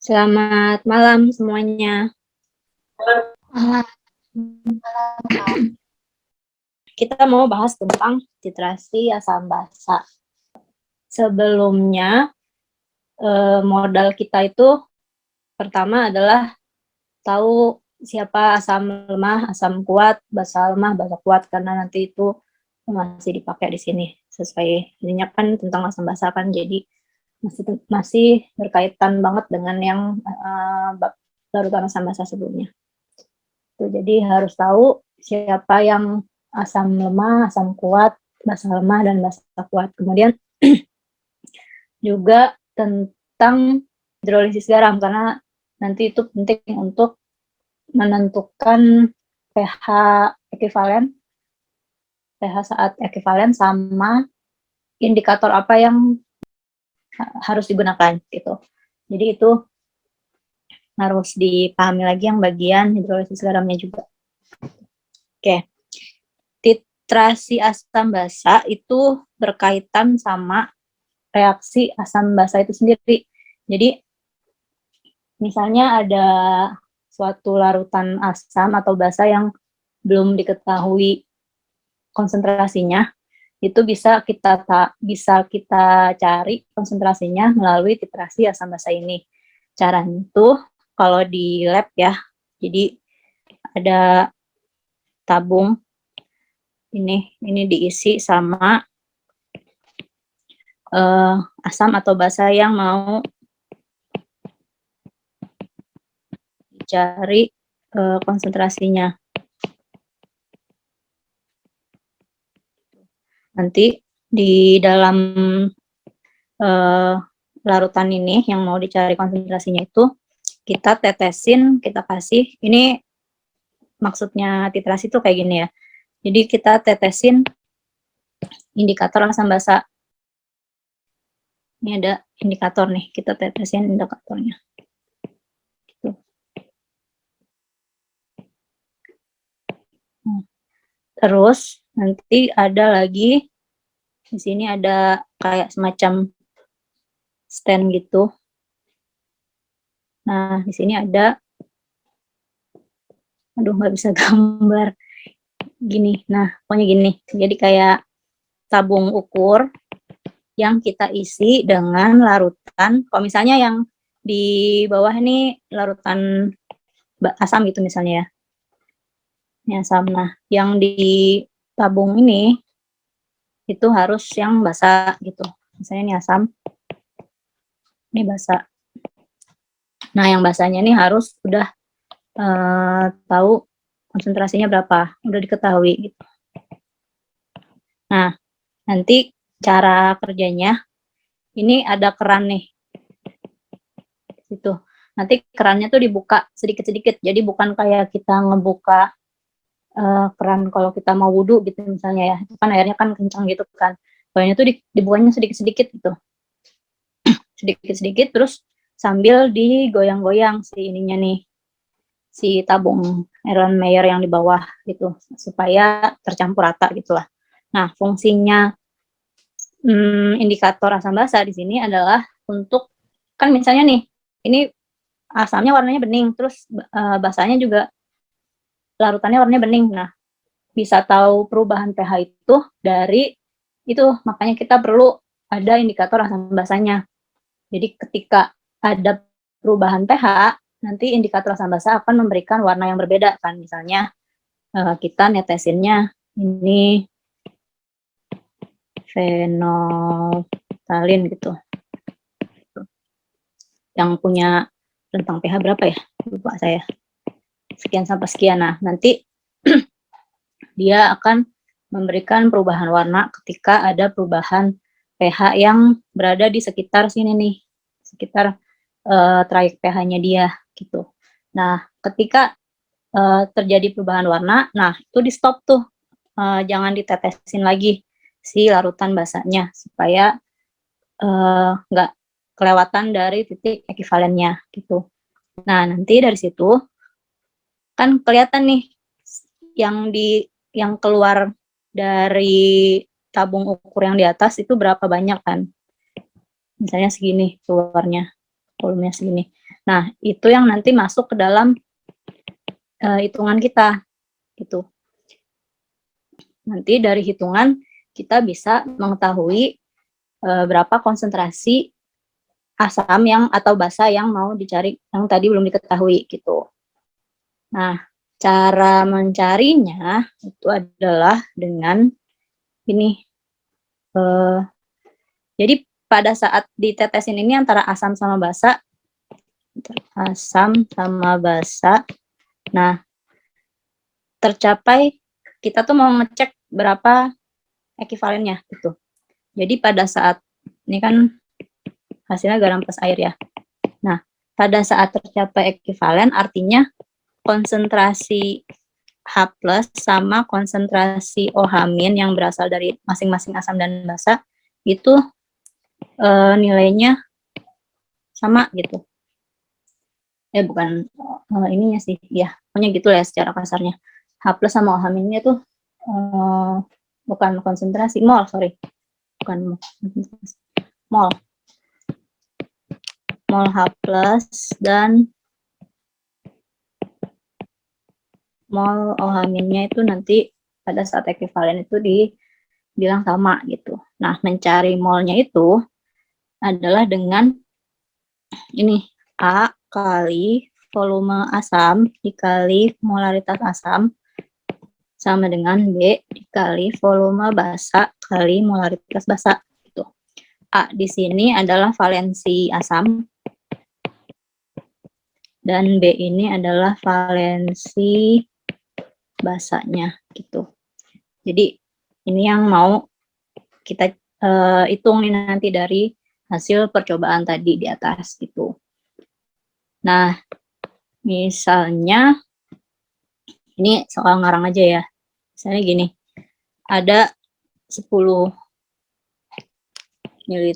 Selamat malam semuanya. Kita mau bahas tentang titrasi asam basa. Sebelumnya, modal kita itu pertama adalah tahu siapa asam lemah, asam kuat, basa lemah, basa kuat, karena nanti itu masih dipakai di sini sesuai ininya kan tentang asam basa kan, jadi masih berkaitan banget dengan yang bab larutan asam basa sebelumnya. Jadi harus tahu siapa yang asam lemah, asam kuat, basa lemah, dan basa kuat. Kemudian juga tentang hidrolisis garam, karena nanti itu penting untuk menentukan pH ekivalen, pH saat ekivalen, sama indikator apa yang harus digunakan gitu. Jadi itu harus dipahami lagi yang bagian hidrolisis garamnya juga. Oke. Titrasi asam basa itu berkaitan sama reaksi asam basa itu sendiri. Jadi misalnya ada suatu larutan asam atau basa yang belum diketahui konsentrasinya, itu bisa kita cari konsentrasinya melalui titrasi asam basa ini. Caranya itu kalau di lab ya, jadi ada tabung ini diisi sama asam atau basa yang mau dicari konsentrasinya. Nanti di dalam larutan ini yang mau dicari konsentrasinya itu kita tetesin, kita kasih, ini maksudnya titrasi itu kayak gini ya. Jadi kita tetesin indikator asam basa. Ini ada indikator nih, kita tetesin indikatornya. Gitu. Terus nanti ada lagi di sini ada kayak semacam stand gitu. Nah, di sini ada, aduh nggak bisa gambar gini. Nah, pokoknya gini. Jadi kayak tabung ukur yang kita isi dengan larutan. Kalau misalnya yang di bawah ini larutan asam gitu misalnya ya. Ini asam. Nah, yang di tabung ini itu harus yang basa gitu. Misalnya ini asam, ini basa. Nah, yang basanya ini harus udah tahu konsentrasinya berapa, udah diketahui gitu. Nah, nanti cara kerjanya, ini ada keran nih, gitu. Nanti kerannya tuh dibuka sedikit-sedikit, jadi bukan kayak kita ngebuka keran kalau kita mau wudhu gitu misalnya ya, itu kan airnya kan kencang gitu kan. Kalau tuh dibukanya sedikit-sedikit gitu, sedikit-sedikit, terus sambil digoyang-goyang si ininya nih, si tabung Erlenmeyer yang di bawah gitu, supaya tercampur rata gitu lah. Nah, fungsinya indikator asam basa di sini adalah untuk, kan misalnya nih, ini asamnya warnanya bening, terus basanya juga larutannya warnanya bening. Nah, bisa tahu perubahan pH itu dari itu, makanya kita perlu ada indikator asam basanya. Jadi ketika ada perubahan pH, nanti indikator asam basa akan memberikan warna yang berbeda kan. Misalnya kita netesinnya ini fenolphthalein gitu. Yang punya rentang pH berapa ya? Lupa saya. Sekian sampai sekian. Nah, nanti dia akan memberikan perubahan warna ketika ada perubahan pH yang berada di sekitar sini nih, sekitar trayek pH-nya dia gitu. Nah, ketika terjadi perubahan warna, nah itu di stop tuh, jangan ditetesin lagi si larutan basanya supaya nggak kelewatan dari titik ekivalennya gitu. Nah, nanti dari situ kan kelihatan nih yang keluar dari tabung ukur yang di atas itu berapa banyak kan. Misalnya segini keluarnya, volumenya segini. Nah, itu yang nanti masuk ke dalam hitungan kita, gitu. Nanti dari hitungan kita bisa mengetahui berapa konsentrasi asam yang atau basa yang mau dicari, yang tadi belum diketahui, gitu. Nah, cara mencarinya itu adalah dengan ini. Jadi pada saat ditetesin ini antara asam sama basa, nah tercapai, kita tuh mau ngecek berapa ekivalennya gitu. Jadi pada saat ini kan hasilnya garam plus air ya. Nah, pada saat tercapai ekivalen artinya konsentrasi H+ sama konsentrasi OH- yang berasal dari masing-masing asam dan basa itu nilainya sama gitu. Bukan ininya sih, ya pokoknya gitu lah ya secara kasarnya. H+ sama OH- itu bukan konsentrasi, mol, sorry. Bukan mol. Mol H+ dan mol OH- itu nanti pada saat ekivalen itu dibilang sama gitu. Nah, mencari molnya itu adalah dengan ini, A kali volume asam dikali molaritas asam sama dengan B dikali volume basa kali molaritas basa gitu. A di sini adalah valensi asam dan B ini adalah valensi basanya gitu. Jadi ini yang mau kita hitung nanti dari hasil percobaan tadi di atas gitu. Nah, misalnya ini soal ngarang aja ya. Misalnya gini, ada 10 ml,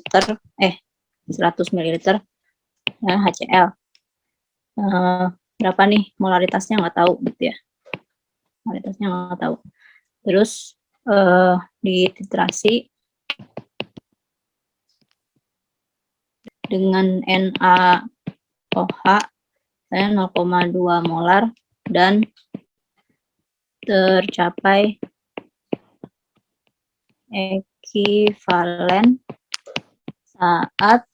100 ml ya, HCl. Berapa nih molaritasnya nggak tahu gitu ya. Molaritasnya nggak tahu. Terus dititrasi dengan NaOH saya 0,2 molar dan tercapai ekivalen saat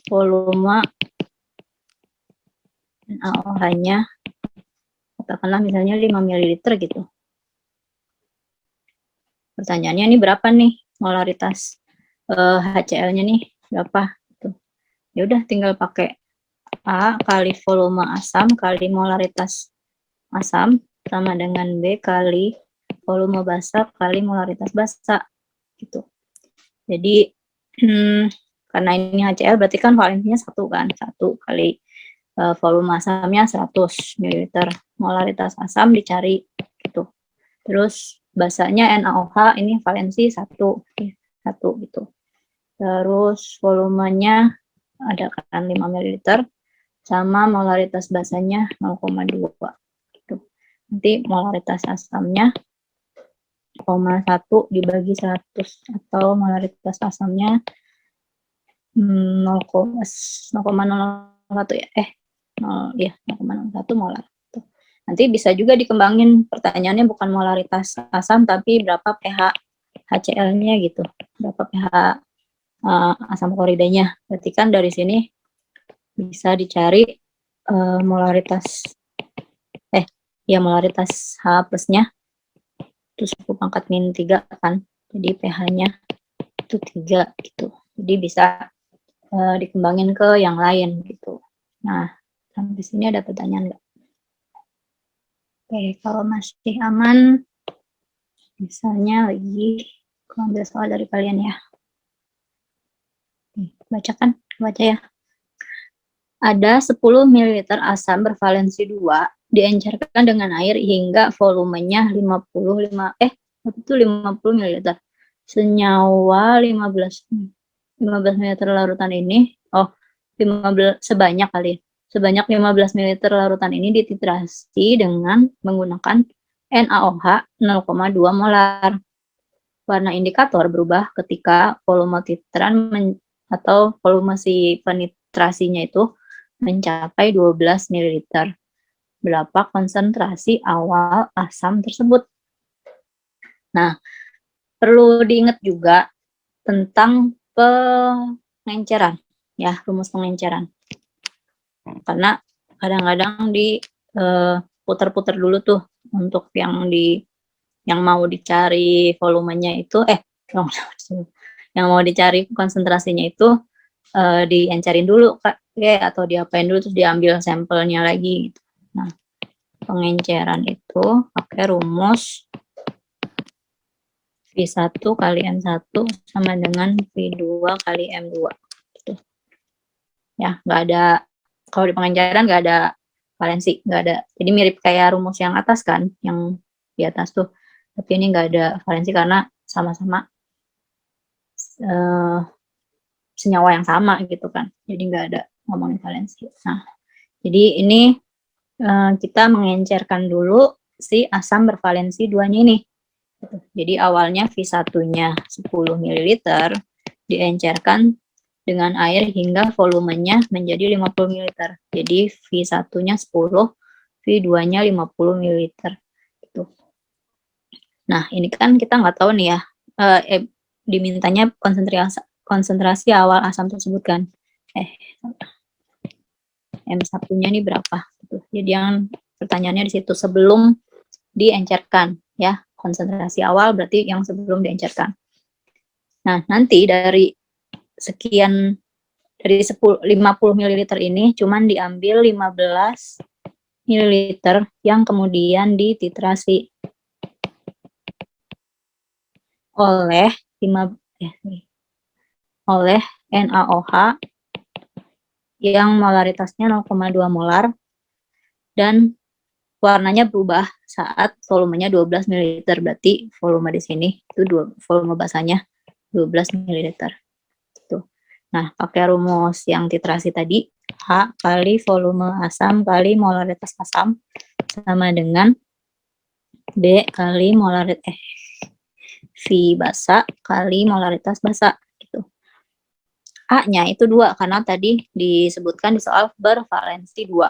volume NaOH-nya katakanlah misalnya 5 ml gitu. Pertanyaannya ini berapa nih molaritas HCl-nya nih berapa gitu. Ya udah tinggal pakai A kali volume asam kali molaritas asam sama dengan B kali volume basa kali molaritas basa gitu. Jadi karena ini HCl berarti kan valensinya 1 kan, 1 kali volume asamnya 100 ml, molaritas asam dicari gitu. Terus basanya NaOH ini valensi 1 gitu. Terus volumenya ada kan 5 ml sama molaritas basanya 0,2 gitu. Nanti molaritas asamnya 0,1 dibagi 100 atau molaritas asamnya 0,01 ya 0,01 molar. Nanti bisa juga dikembangin, pertanyaannya bukan molaritas asam tapi berapa pH HCl-nya gitu, berapa pH asam kloridanya. Berarti kan dari sini bisa dicari molaritas molaritas H+-nya itu 1/-3 kan. Jadi pH-nya itu 3 gitu. Jadi bisa dikembangin ke yang lain gitu. Nah, sampai sini ada pertanyaan nggak? Oke, kalau masih aman, misalnya lagi ambil soal dari kalian ya. Bacakan, baca ya. Ada 10 ml asam bervalensi 2 diencerkan dengan air hingga volumenya 50 ml. Senyawa 15 ml larutan ini, 15 sebanyak 15 ml larutan ini dititrasi dengan menggunakan NaOH 0,2 molar. warna indikator berubah ketika volume titran atau volume si penetrasinya itu mencapai 12 ml. Berapa konsentrasi awal asam tersebut? Nah, perlu diingat juga tentang pengenceran, ya, rumus pengenceran. Karena kadang-kadang putar-putar dulu tuh untuk yang mau dicari volumenya itu, yang mau dicari konsentrasinya itu diencerin dulu atau diapain dulu terus diambil sampelnya lagi gitu. Nah, pengenceran itu pakai rumus V1 kali M1 sama dengan V2 kali M2 gitu. Ya, nggak ada, kalau di pengenceran nggak ada valensi, nggak ada. Jadi mirip kayak rumus yang atas kan, yang di atas tuh. Tapi ini nggak ada valensi karena sama-sama senyawa yang sama gitu kan. Jadi nggak ada ngomongin valensi. Nah, jadi ini kita mengencerkan dulu si asam bervalensi 2-nya ini. Jadi awalnya V1-nya 10 ml diencerkan dengan air hingga volumenya menjadi 50 ml. Jadi V1-nya 10, V2-nya 50 ml. Gitu. Nah, ini kan kita nggak tahu nih ya, dimintanya konsentrasi awal asam tersebut kan. M1-nya ini berapa? Gitu. Jadi yang pertanyaannya di situ sebelum diencerkan ya, konsentrasi awal berarti yang sebelum diencerkan. Nah, nanti dari sekian, dari 50 ml ini cuman diambil 15 ml yang kemudian dititrasi oleh NaOH yang molaritasnya 0,2 molar dan warnanya berubah saat volumenya 12 ml. Berarti volume di sini itu volume basahnya 12 ml. Gitu. Nah, pakai rumus yang titrasi tadi, H kali volume asam kali molaritas asam sama dengan B kali molaritas V basa kali molaritas basa gitu. A-nya itu 2 karena tadi disebutkan di soal bervalensi 2.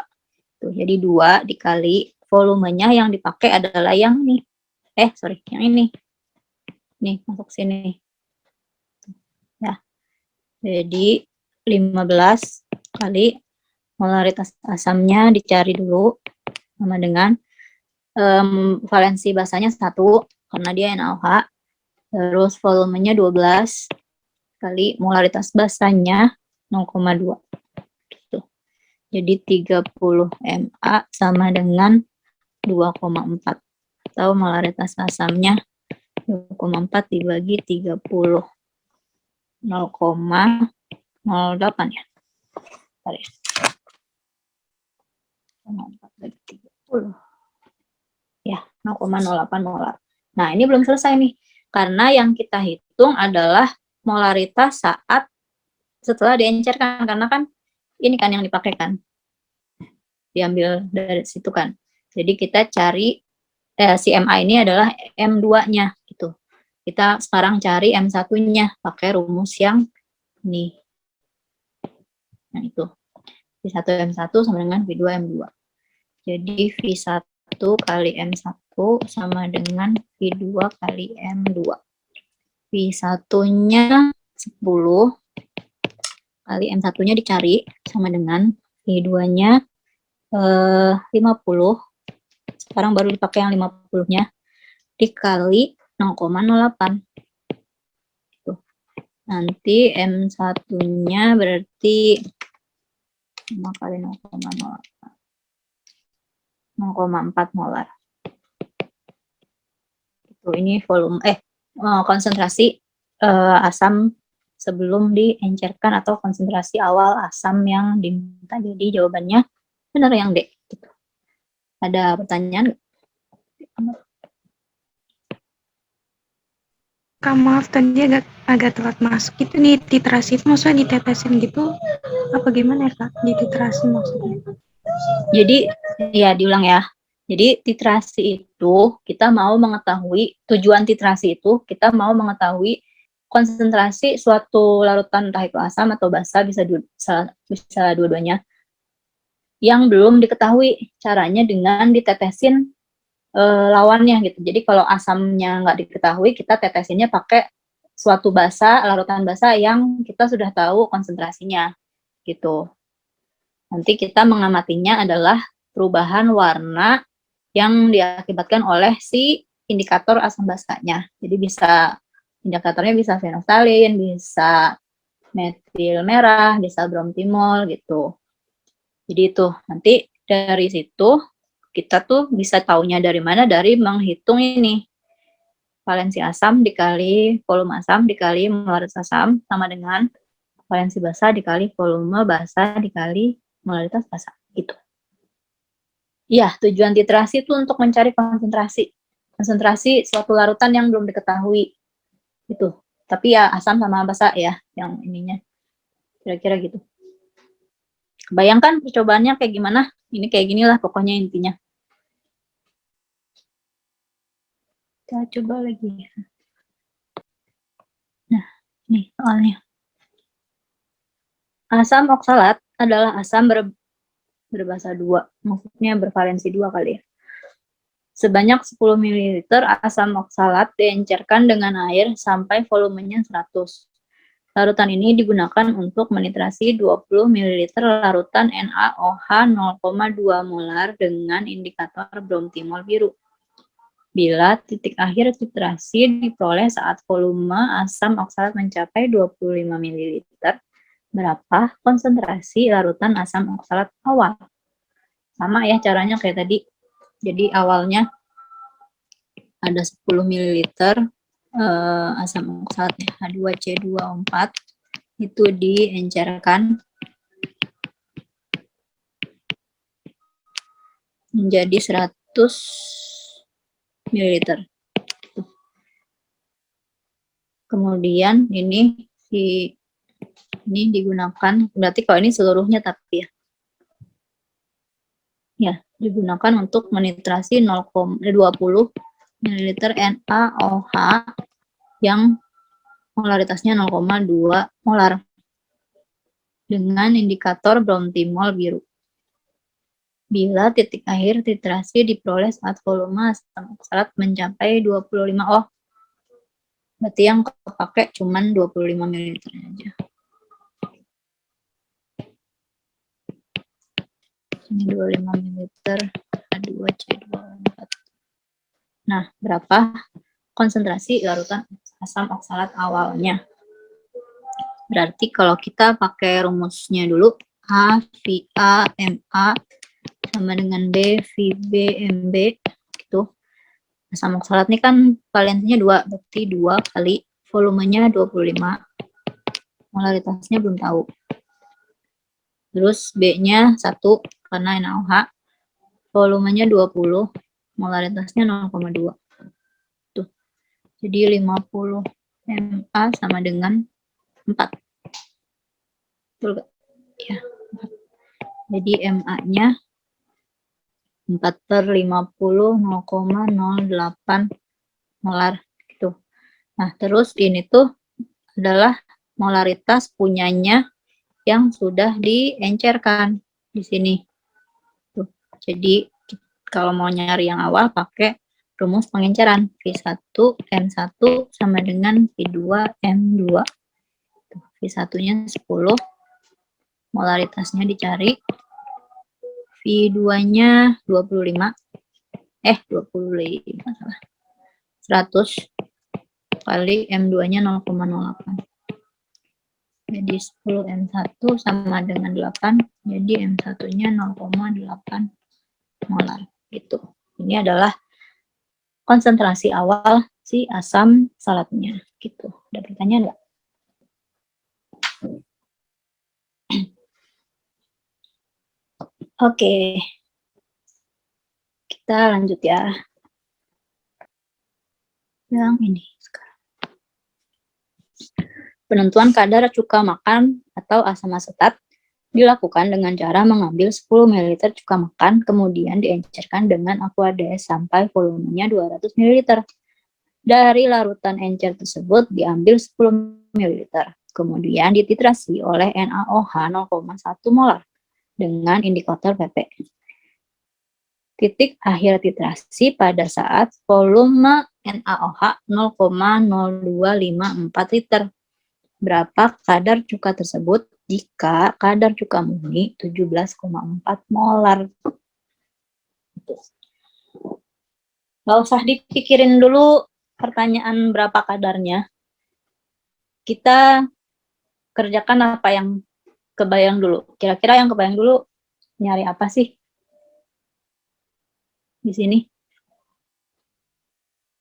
Tuh, jadi 2 dikali volumenya yang dipakai adalah yang ini. Yang ini. Nih, masuk sini. Ya. Jadi 15 kali molaritas asamnya dicari dulu sama dengan valensi basanya 1 karena dia NaOH. Terus volumenya 12 kali molaritas basanya 0,2. Gitu. Jadi 30 MA sama dengan 2,4 atau molaritas asamnya 2,4 dibagi 30 0,08 ya. Bentar ya. 0,4 bagi 30. Ya, 0,08 molar. Nah, ini belum selesai nih. Karena yang kita hitung adalah molaritas saat setelah diencerkan, karena kan ini kan yang dipakai kan, diambil dari situ kan. Jadi kita cari si MA ini adalah M2-nya gitu. Kita sekarang cari M1-nya pakai rumus yang ini. Nah, itu. V1 M1 sama dengan V2 M2. Jadi V1 kali M1 sama dengan V2 kali M2. V1-nya 10 kali M1-nya dicari sama dengan V2-nya 50. Sekarang baru dipakai yang 50-nya dikali 0,08. Nanti M1-nya berarti 5 kali 0,08. 0,4 molar. Itu ini volume konsentrasi asam sebelum diencerkan atau konsentrasi awal asam yang diminta. Jadi jawabannya benar yang D. Gitu. Ada pertanyaan? Kak, maaf tadi agak telat masuk. Itu nih titrasi itu maksudnya ditetesin gitu apa gimana ya Kak? Dititrasi maksudnya? Jadi ya diulang ya. Jadi titrasi itu kita mau mengetahui, tujuan titrasi itu kita mau mengetahui konsentrasi suatu larutan entah itu asam atau basa, bisa dua-duanya, yang belum diketahui caranya dengan ditetesin lawannya gitu. Jadi kalau asamnya nggak diketahui, kita tetesinnya pakai suatu basa, larutan basa yang kita sudah tahu konsentrasinya gitu. Nanti kita mengamatinya adalah perubahan warna yang diakibatkan oleh si indikator asam basanya. Jadi indikatornya bisa fenolftalin, bisa metil merah, bisa bromtimol gitu. Jadi itu nanti dari situ kita tuh bisa taunya dari mana, dari menghitung ini valensi asam dikali volume asam dikali molaritas asam sama dengan valensi basa dikali volume basa dikali molaritas basa gitu. Iya, tujuan titrasi itu untuk mencari konsentrasi suatu larutan yang belum diketahui itu. Tapi ya asam sama basa ya yang ininya. Kira-kira gitu. Bayangkan percobaannya kayak gimana? Ini kayak gini lah pokoknya intinya. Kita coba lagi. Nah, nih soalnya. Asam oksalat adalah asam berbasa 2, maksudnya bervalensi 2 kali ya. Sebanyak 10 ml asam oksalat diencerkan dengan air sampai volumenya 100. Larutan ini digunakan untuk menitrasi 20 ml larutan NaOH 0,2 molar dengan indikator bromtimol biru. Bila titik akhir titrasi diperoleh saat volume asam oksalat mencapai 25 ml, berapa konsentrasi larutan asam oksalat awal? Sama ya caranya kayak tadi. Jadi awalnya ada 10 ml asam oksalat ya, H2C2O4 itu diencerkan menjadi 100 ml. Kemudian ini digunakan, berarti kalau ini seluruhnya tapi ya digunakan untuk menitrasi 20 ml NaOH yang molaritasnya 0,2 molar dengan indikator bromtimol biru. Bila titik akhir titrasi diperoleh saat volume asam oksalat mencapai 25, berarti yang kepake cuman 25 ml aja. Ini 25 ml H2C2O4. Nah, berapa konsentrasi larutan asam oksalat awalnya? Berarti kalau kita pakai rumusnya dulu, A, VA, MA sama dengan B, VB, MB gitu. Asam oksalat ini kan valensinya 2, berarti 2 kali volumenya 25. Molaritasnya belum tahu. Terus B-nya 1 karena NaOH. Volumenya 20, molaritasnya 0,2. Tuh. Jadi 50 MA sama dengan 4. Betul gak? Ya, 4. Jadi MA-nya 4/50 0,08 molar gitu. Nah, terus ini tuh adalah molaritas punyanya yang sudah diencerkan di sini. Tuh. Jadi kalau mau nyari yang awal pakai rumus pengenceran V1 M1 sama dengan V2 M2. V1-nya 10, molaritasnya dicari. V2-nya 25. 25 salah. 100 kali M2-nya 0,08. Jadi 10 M1 sama dengan 8, jadi M1-nya 0,8 molar gitu. Ini adalah konsentrasi awal si asam oksalatnya gitu. Ada pertanyaan nggak? Oke. Kita lanjut ya. Yang ini sekarang. Penentuan kadar cuka makan atau asam asetat Dilakukan dengan cara mengambil 10 ml cuka makan, kemudian diencerkan dengan aquades sampai volumenya 200 ml. Dari larutan encer tersebut diambil 10 ml, kemudian dititrasi oleh NaOH 0,1 molar dengan indikator PP. Titik akhir titrasi pada saat volume NaOH 0,0254 liter. Berapa kadar cuka tersebut jika kadar cuka murni 17,4 molar? Nggak usah dipikirin dulu pertanyaan berapa kadarnya. Kita kerjakan apa yang kebayang dulu. Kira-kira yang kebayang dulu nyari apa sih di sini?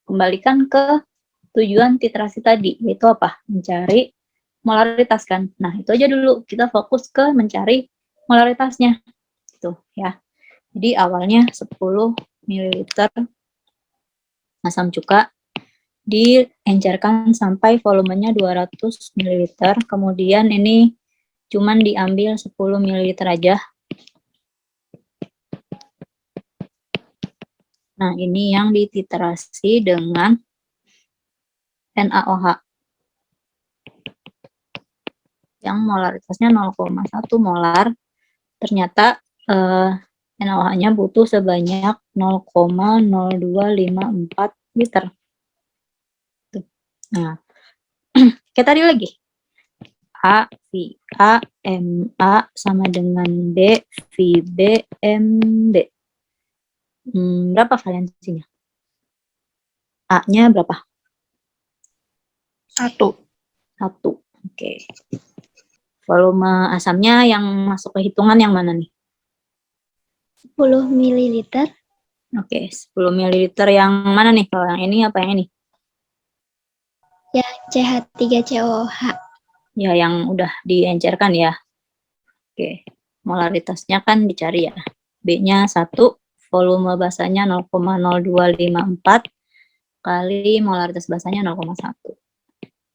Kembalikan ke tujuan titrasi tadi, yaitu apa? Mencari molaritas kan. Nah, itu aja dulu. Kita fokus ke mencari molaritasnya. Itu ya. Jadi awalnya 10 ml asam cuka diencerkan sampai volumenya 200 ml. Kemudian ini cuman diambil 10 ml aja. Nah, ini yang dititrasi dengan NaOH yang molaritasnya 0,1 molar. Ternyata NaOH-nya butuh sebanyak 0,0254 liter. Nah, kayak tadi lagi. A, V, A, M, A sama dengan B, V, B, M, B. Berapa valensinya? A-nya berapa? 1. 1. Oke. Volume asamnya yang masuk ke hitungan yang mana nih? 10 ml. Oke, 10 ml yang mana nih? Kalau yang ini apa yang ini? Ya, CH3COH. Ya, yang udah diencerkan ya. Oke, molaritasnya kan dicari ya. B-nya 1, volume basanya 0,0254 kali molaritas basanya 0,1.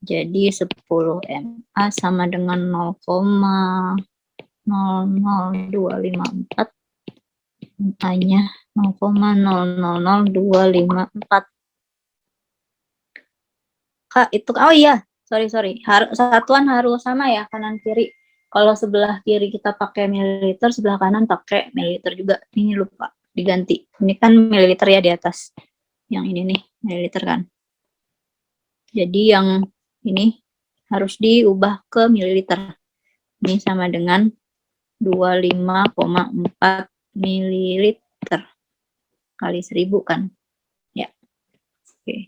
Jadi 10 MA sama dengan 0,00254. MA-nya 0,000254. Kak, itu, oh iya, sorry. Satuan harus sama ya, kanan kiri. Kalau sebelah kiri kita pakai mililiter, sebelah kanan pakai mililiter juga. Ini lupa, diganti. Ini kan mililiter ya di atas. Yang ini nih, mililiter kan. Jadi yang ini harus diubah ke mililiter. Ini sama dengan 25,4 mililiter kali 1000 kan. Ya, oke.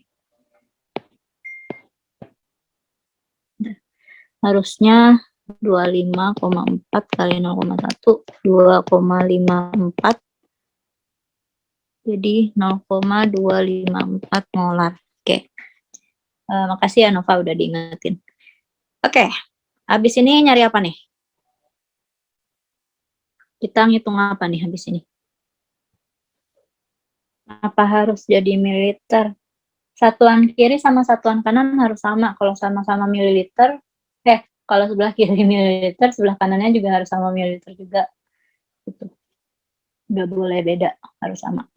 Harusnya 25,4 kali 0,1, 2,54. Jadi 0,254 molar. Oke. Makasih ya Nova udah diingetin. Oke. Habis ini nyari apa nih? Kita ngitung apa nih habis ini? Apa harus jadi mililiter? Satuan kiri sama satuan kanan harus sama. Kalau sama-sama mililiter, kalau sebelah kiri mililiter, sebelah kanannya juga harus sama mililiter juga. Gitu. Nggak boleh beda, harus sama.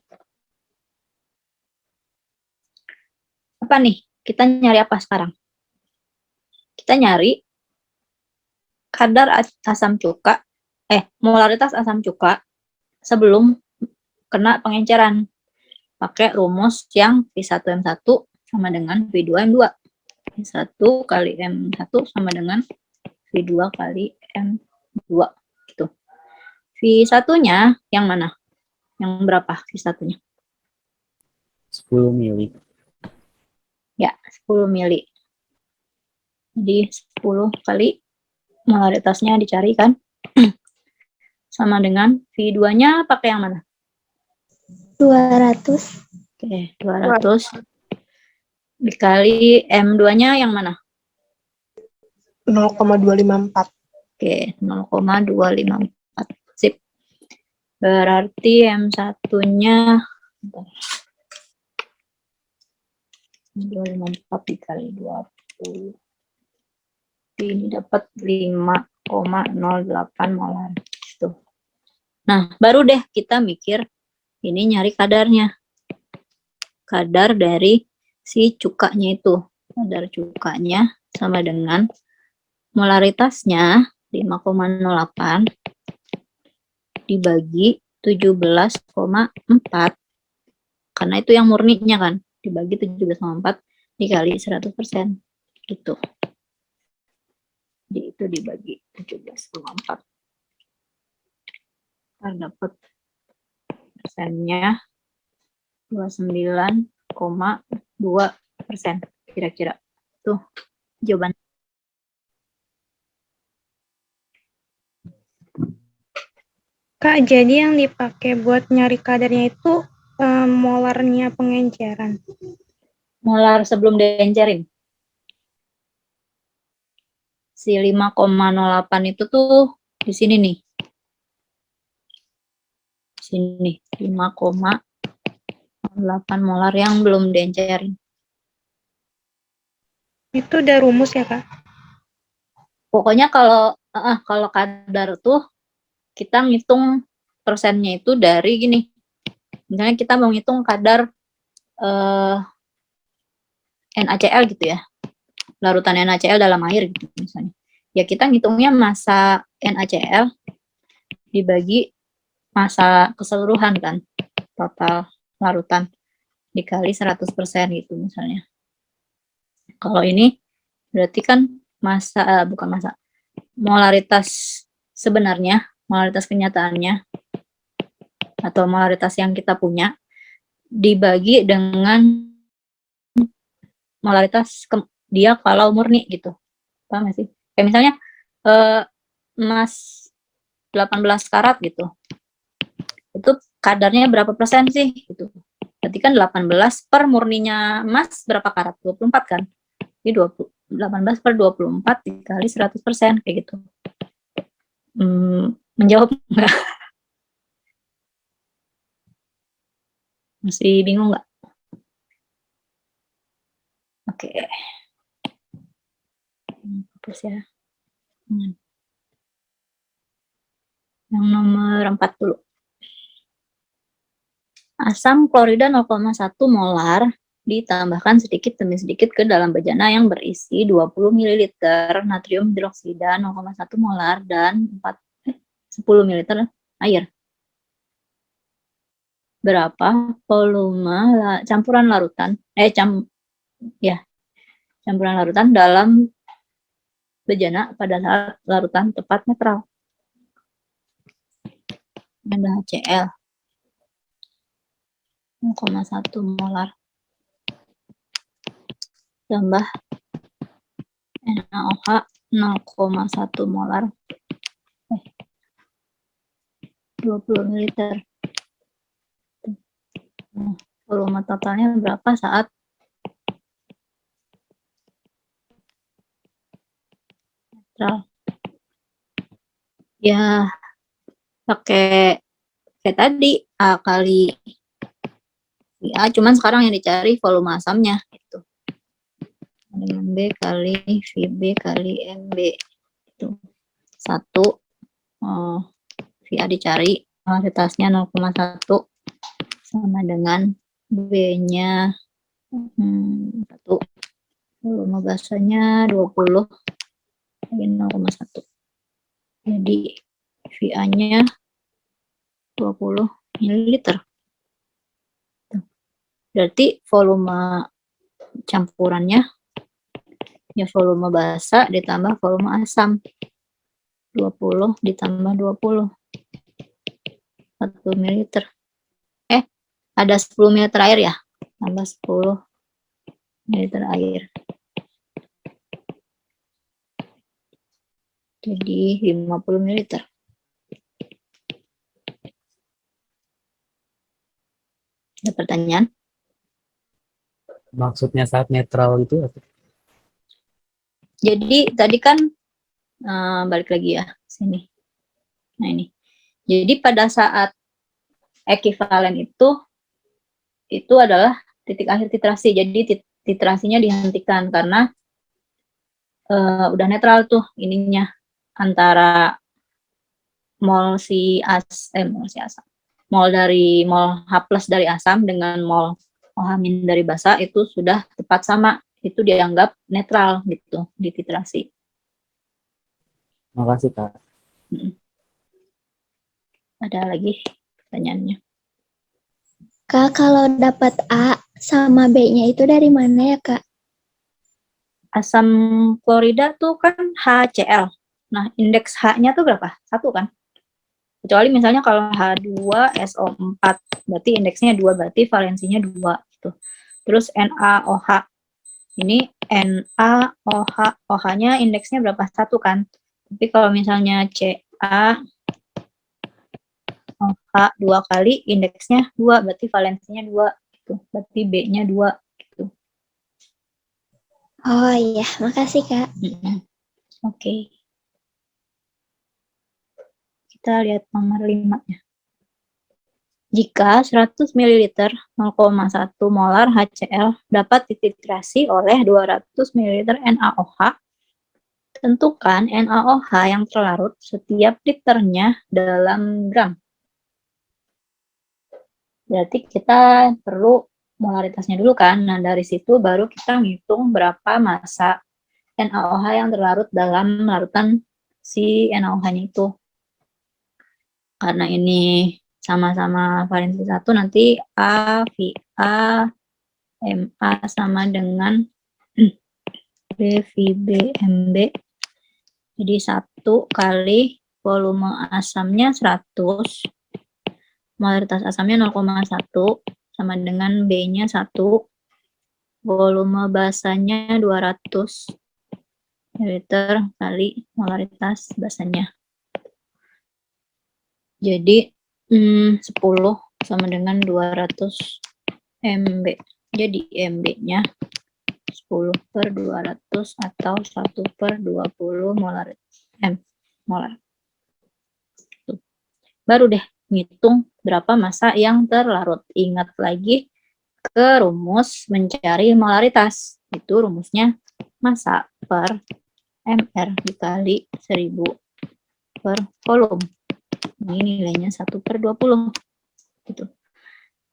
Apa nih? Kita nyari apa sekarang? Kita nyari kadar asam cuka, molaritas asam cuka sebelum kena pengenceran. Pakai rumus yang V1M1 sama dengan V2M2. V1 kali M1 sama dengan V2 kali M2. Gitu. V1-nya yang mana? Yang berapa V1-nya? 10 mili. Ya, 10 mili. Jadi 10 kali molaritasnya dicari kan? Sama dengan V2-nya pakai yang mana? 200. Oke, 200. Dikali M2-nya yang mana? 0,254. Oke, 0,254. Sip. Berarti M1-nya 254 dikali 20. Ini dapat 5. molar. Gitu. Nah, baru deh kita mikir ini nyari kadarnya. Kadar dari si cukanya itu. Kadar cukanya sama dengan molaritasnya 5,08 dibagi 17,4. Karena itu yang murninya kan. Dibagi 17,4 dikali 100%. Gitu. Jadi itu dibagi 17,4. Kita dapat persennya 29,2% kira-kira. Tuh jawaban. Kak, jadi yang dipakai buat nyari kadarnya itu molarnya pengenceran. Molar sebelum diencerin. Si 5,08 itu tuh di sini nih. Sini 5,08 molar yang belum diencerin. Itu udah rumus ya, Kak? Pokoknya kalau kadar tuh kita ngitung persennya itu dari gini. Misalnya kita mau ngitung kadar NaCl gitu ya. Larutan NaCl dalam air gitu misalnya. Ya kita ngitungnya massa NaCl dibagi massa keseluruhan kan. Total larutan dikali 100% gitu misalnya. Kalau ini berarti kan molaritas sebenarnya, molaritas kenyataannya atau molaritas yang kita punya dibagi dengan molaritas dia kalau murni gitu. Paham gak sih? Kayak misalnya emas 18 karat gitu. Itu kadarnya berapa persen sih gitu. Berarti kan 18 per murninya emas berapa karat? 24 kan? Jadi 18 per 24 dikali 100% kayak gitu. Menjawab enggak? Masih bingung nggak? Oke. Fokus ya. Yang nomor 4 dulu. Asam klorida 0,1 molar ditambahkan sedikit demi sedikit ke dalam bejana yang berisi 20 ml natrium hidroksida 0,1 molar dan 10 ml air. Berapa volume campuran larutan campuran larutan dalam bejana pada saat larutan tepat netral. Ada HCl 0,1 molar tambah NaOH 0,1 molar 20 ml. Volume totalnya berapa saat netral? Ya pakai kayak tadi A kali A, cuman sekarang yang dicari volume asamnya gitu. Dengan B kali VB kali MB itu 1 VA dicari molaritasnya 0,1 sama dengan B-nya 1, volume basahnya 20 kali 0,1. Jadi VA-nya 20 ml. Berarti volume campurannya ya volume basa ditambah volume asam 20 ditambah 20 1 ml. Ada 10 ml air ya, tambah 10 ml air. Jadi 50 ml. Ada pertanyaan? Maksudnya saat netral itu apa? Jadi tadi kan balik lagi ya sini. Nah ini. Jadi pada saat ekivalen itu adalah titik akhir titrasi. Jadi titrasinya dihentikan karena udah netral tuh ininya antara mol H plus dari asam dengan mol OH- dari basa itu sudah tepat sama, itu dianggap netral gitu di titrasi. Makasih Kak. Ada lagi pertanyaannya? Kak, kalau dapat A sama B-nya itu dari mana ya, Kak? Asam klorida tuh kan HCl. Nah, indeks H-nya tuh berapa? 1 kan? Kecuali misalnya kalau H2SO4, berarti indeksnya 2, berarti valensinya 2 gitu. Terus NaOH. Ini NaOH, OH-nya indeksnya berapa? 1 kan? Tapi kalau misalnya Ca OH 2 kali, indeksnya 2, berarti valensinya 2 gitu. Berarti B-nya 2 gitu. Oh iya, makasih, Kak. Oke. Kita lihat nomor 5-nya. Jika 100 ml 0,1 molar HCl dapat dititrasi oleh 200 ml NaOH, tentukan NaOH yang terlarut setiap liternya dalam gram. Berarti kita perlu molaritasnya dulu kan. Nah, dari situ baru kita ngitung berapa massa NaOH yang terlarut dalam larutan si NaOH-nya itu. Karena ini sama-sama valensi 1, nanti A, VA, MA sama dengan B, VB, MB. Jadi 1 kali volume asamnya 100, molaritas asamnya 0,1, sama dengan B-nya 1, volume basanya 200 ml kali molaritas basanya. Jadi 10 sama dengan 200 MB. Jadi MB-nya 10 per 200 atau 1 per 20 molar. Molar. Baru deh ngitung berapa massa yang terlarut. Ingat lagi ke rumus mencari molaritas. Itu rumusnya massa per mR dikali 1000 per volume. Ini nilainya 1 per 20. Gitu.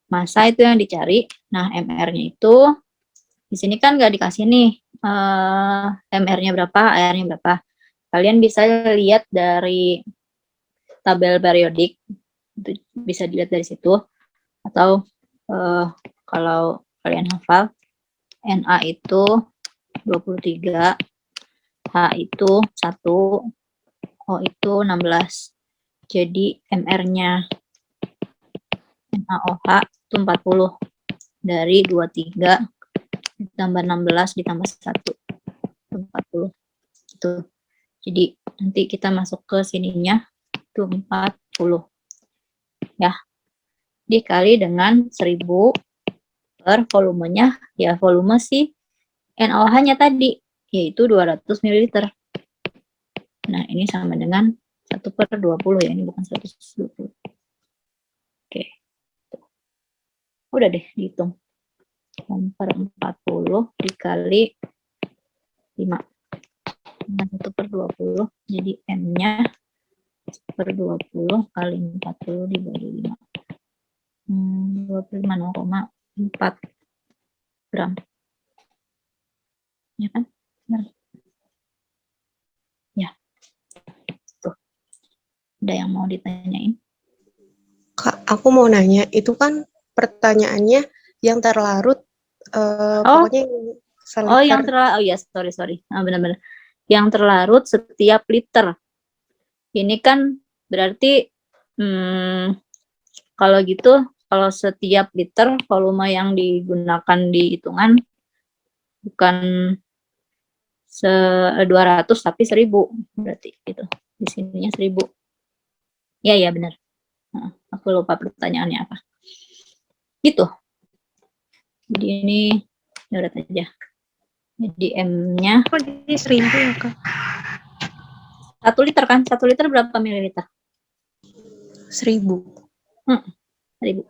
Massa itu yang dicari. Nah, MR-nya itu di sini kan nggak dikasih nih MR-nya berapa, AR-nya berapa. Kalian bisa lihat dari tabel periodik, itu bisa dilihat dari situ. Atau kalau kalian hafal, Na itu 23, H itu 1, O itu 16. Jadi MR-nya NaOH itu 40. Dari 23 ditambah 16 ditambah 1. 40. Itu. Jadi nanti kita masuk ke sininya itu 40. Ya. Dikali dengan 1000 per volumenya, ya volume si NaOH-nya tadi, yaitu 200 ml. Nah, ini sama dengan 1 per 20 ya, ini bukan 120. Oke. Udah deh, dihitung. 1 per 40 dikali 5. Dengan 1 per 20, jadi M-nya per 20 kali 40 dibagi 5. 25, 0,4 gram. Ya kan? Benar. Ya. Tuh. Ada yang mau ditanyain? Kak, aku mau nanya, itu kan pertanyaannya yang terlarut, pokoknya yang terlarut, oh ya, sorry. Benar-benar. Yang terlarut setiap liter. Ini kan berarti, kalau gitu, kalau setiap liter volume yang digunakan di hitungan bukan 200 tapi 1000 berarti gitu. Di sininya 1000. Ya benar. Nah, aku lupa pertanyaannya apa. Gitu. Jadi ini udah aja. Jadi M-nya Kok jadi 1000 ya, Kak? 1 liter kan? 1 liter berapa mililiter? 1000. 1000.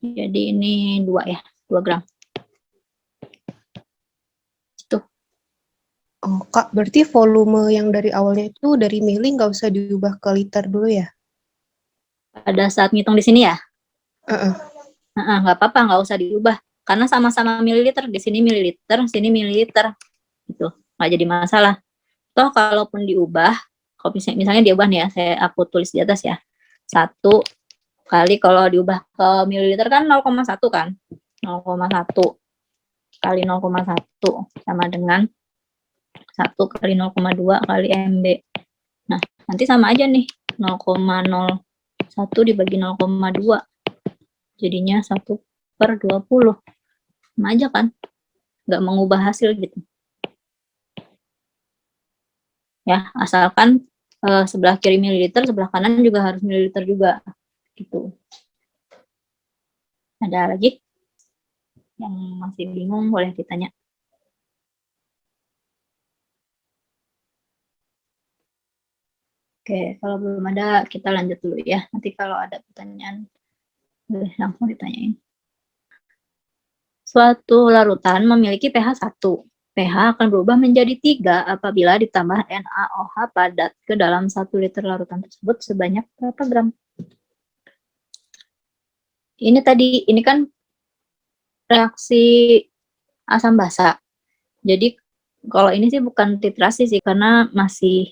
Jadi ini 2 ya, 2 gram. Itu. Oh, Kak, berarti volume yang dari awalnya itu dari mili nggak usah diubah ke liter dulu ya? Pada saat ngitung di sini ya, Heeh. nggak apa-apa, nggak usah diubah. Karena sama-sama mililiter, di sini mililiter, sini mililiter, gitu. Nggak jadi masalah. Toh kalaupun diubah, kalau misalnya diubah nih ya, aku tulis di atas ya. 1 kali kalau diubah ke mililiter kan 0,1 kan. 0,1 kali 0,1 sama dengan 1 kali 0,2 kali MB. Nah, nanti sama aja nih. 0,01 dibagi 0,2. Jadinya 1/20. Sama aja kan? Nggak mengubah hasil gitu. Ya, asalkan sebelah kiri mililiter, sebelah kanan juga harus mililiter juga. Gitu. Ada lagi yang masih bingung, boleh ditanya. Oke, kalau belum ada, kita lanjut dulu ya. Nanti kalau ada pertanyaan, boleh langsung ditanyain. Suatu larutan memiliki pH 1. pH akan berubah menjadi 3 apabila ditambah NaOH padat ke dalam 1 liter larutan tersebut sebanyak berapa gram? Ini kan reaksi asam basa. Jadi kalau ini sih bukan titrasi sih, karena masih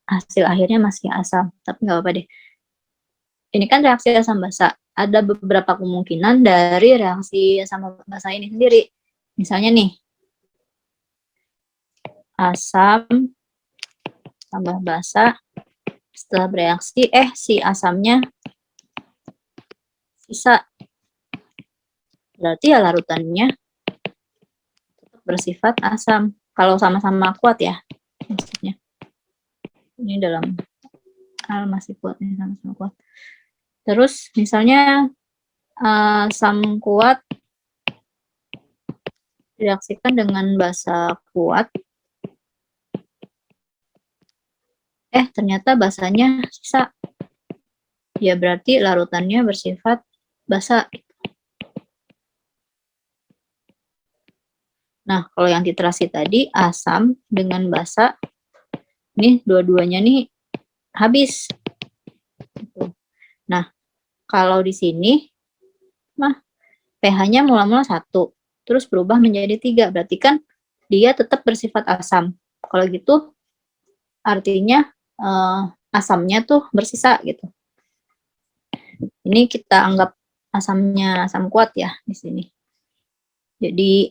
hasil akhirnya masih asam, tapi nggak apa-apa deh. Ini kan reaksi asam basa. Ada beberapa kemungkinan dari reaksi asam basa ini sendiri. Misalnya nih, asam tambah basa, setelah bereaksi, si asamnya sisa. Berarti ya larutannya tetap bersifat asam. Kalau sama-sama kuat ya, maksudnya. Ini dalam hal masih kuat nih, sama-sama kuat. Terus misalnya asam kuat direaksikan dengan basa kuat, ternyata basanya sisa. Ya berarti larutannya bersifat basa. Nah, kalau yang titrasi tadi asam dengan basa, nih dua-duanya nih habis. Nah, kalau di sini pH-nya mula-mula 1, terus berubah menjadi 3, berarti kan dia tetap bersifat asam. Kalau gitu artinya asamnya tuh bersisa gitu. Ini kita anggap asamnya asam kuat ya di sini. Jadi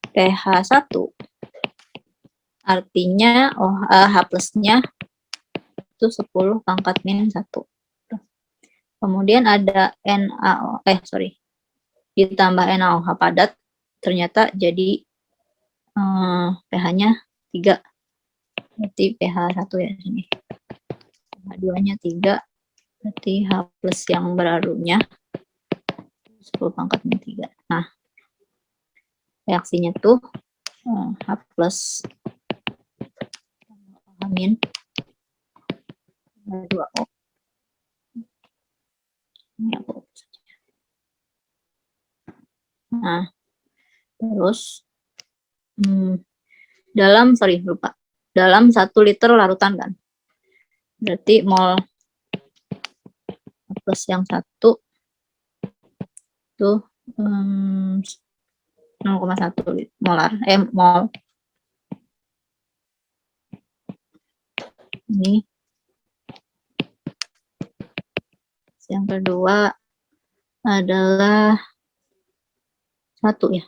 pH 1 artinya H plusnya itu 10 pangkat min 1. Kemudian ada ditambah NaOH padat, ternyata jadi pH-nya 3. Berarti pH 1 ya sini. pH 2-nya 3, berarti H plus yang barunya 10 pangkat min 3. Nah, reaksinya tuh H plus min 2O. Ini aku saja. Nah, terus dalam 1 liter larutan kan, berarti mol plus yang 1 tuh 0,1 molar mol. Ini yang kedua adalah 1 ya,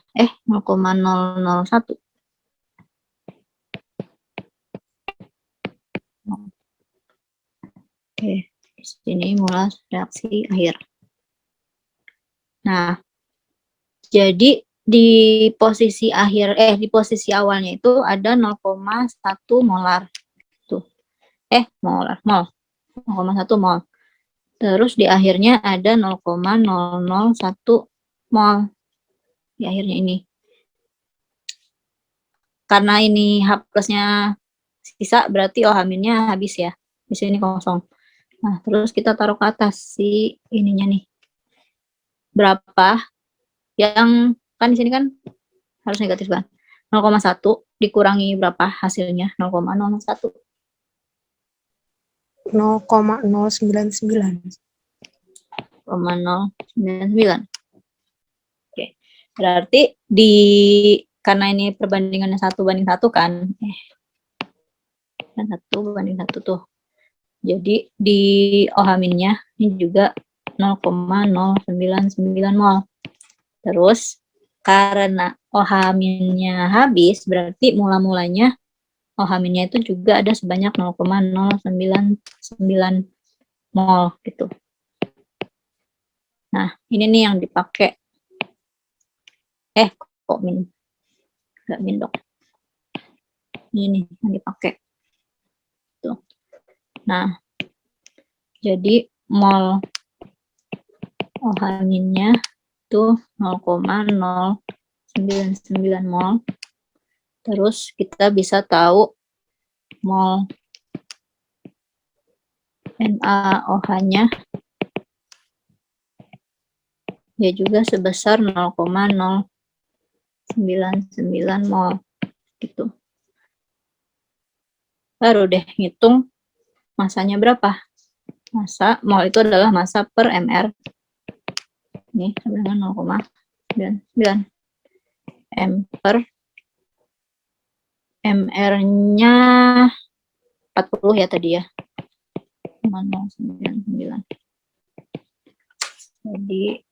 0,001. Oke, di sini mulai reaksi akhir. Nah, jadi di posisi di posisi awalnya itu ada 0,1 molar. Tuh. Mol. 0,1 mol. Terus di akhirnya ada 0,001 mol. Di akhirnya ini. Karena ini H plusnya sisa, berarti OH-nya habis ya. Di sini kosong. Nah, terus kita taruh ke atas si ininya nih. Berapa yang kan di sini kan harus negatif kan. 0,1 dikurangi berapa hasilnya? 0,01. 0,099. 0,099. Oke. Berarti karena ini perbandingannya 1:1 kan. Dan 1:1 tuh. Jadi di OH-nya ini juga 0,099 mol. Terus karena OH-nya habis, berarti mula-mulanya OH-nya itu juga ada sebanyak 0,099 mol gitu. Nah, ini nih yang dipakai. Kok min? Enggak min dok. Ini nih yang dipakai. Tuh. Nah, jadi mol OH-nya itu 0,099 mol. Terus kita bisa tahu mol NaOH-nya ya juga sebesar 0,099 mol gitu. Baru deh ngitung masanya berapa. Masa mol itu adalah massa per mr. Ini dengan 0,99 m per mr-nya 40 ya tadi ya. 0,099. Jadi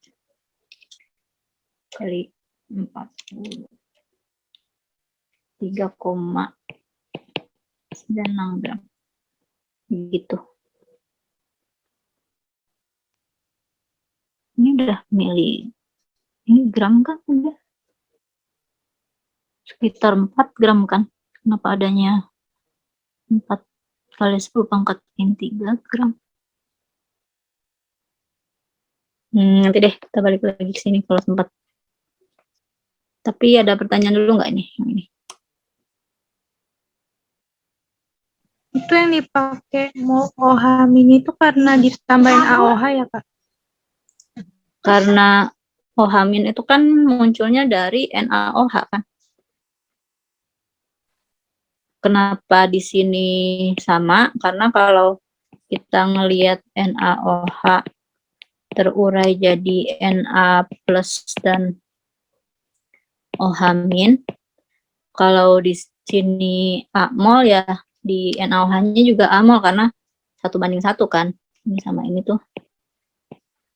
kali 40. 3,96 gram. Gitu. Ini udah ini gram kan udah sekitar 4 gram kan. Kenapa adanya 4 kali 10 pangkat 3 gram. Nanti deh kita balik lagi ke sini kalau sempat. Tapi ada pertanyaan dulu nggak ini? Yang ini. Itu yang dipakai mol OH mini itu karena ditambahin AOH ya Kak? Karena OH- itu kan munculnya dari NaOH kan. Kenapa di sini sama? Karena kalau kita ngelihat NaOH terurai jadi Na plus dan OH-, kalau di sini A mol ya di NaOH-nya juga A mol karena 1:1 kan. Ini sama ini tuh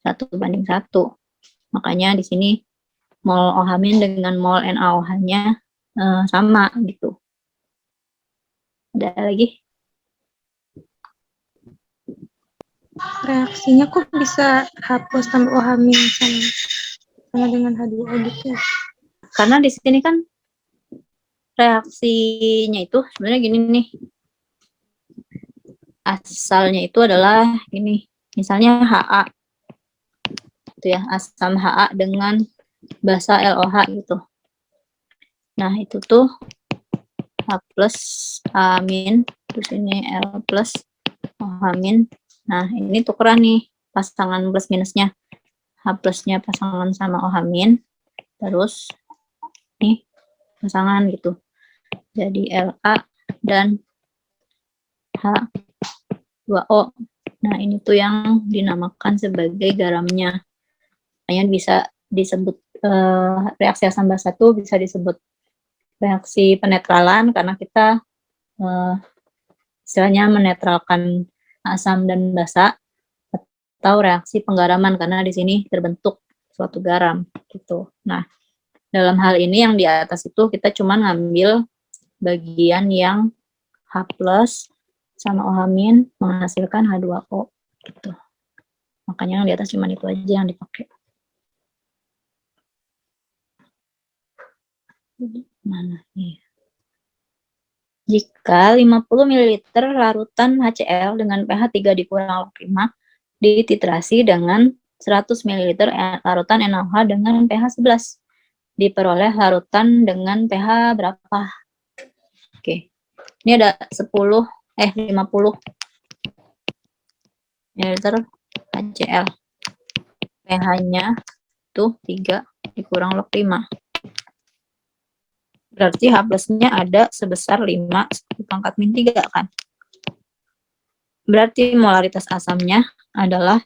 1:1. Makanya di sini mol OH- dengan mol NaOH-nya sama gitu. Ada lagi? Reaksinya kok bisa H+ tambah OH- sama dengan H2O gitu ya? Karena di sini kan reaksinya itu sebenarnya gini nih. Asalnya itu adalah ini, misalnya Ha. Itu ya, asam Ha dengan basa LOH gitu. Nah, itu tuh H+ amin, terus ini L+ OH-. Nah, ini tukeran nih pasangan plus minusnya. H+-nya pasangan sama OH-, terus nih pasangan gitu. Jadi La dan H2O. Nah, ini tuh yang dinamakan sebagai garamnya. Makanya bisa disebut reaksi asam basa itu bisa disebut reaksi penetralan karena kita istilahnya menetralkan asam dan basa, atau reaksi penggaraman karena di sini terbentuk suatu garam gitu. Nah, dalam hal ini yang di atas itu kita cuma ngambil bagian yang H+ sama OH- menghasilkan H2O gitu. Makanya yang di atas cuma itu aja yang dipakai. Mana nih? Jika 50 ml larutan HCl dengan pH 3 dikurang log 5 dititrasi dengan 100 ml larutan NaOH dengan pH 11, diperoleh larutan dengan pH berapa? Oke. Ini ada 50 ml HCl. pH-nya tuh 3 dikurang log 5. Berarti H plusnya ada sebesar 5 10 pangkat min 3 kan. Berarti molaritas asamnya adalah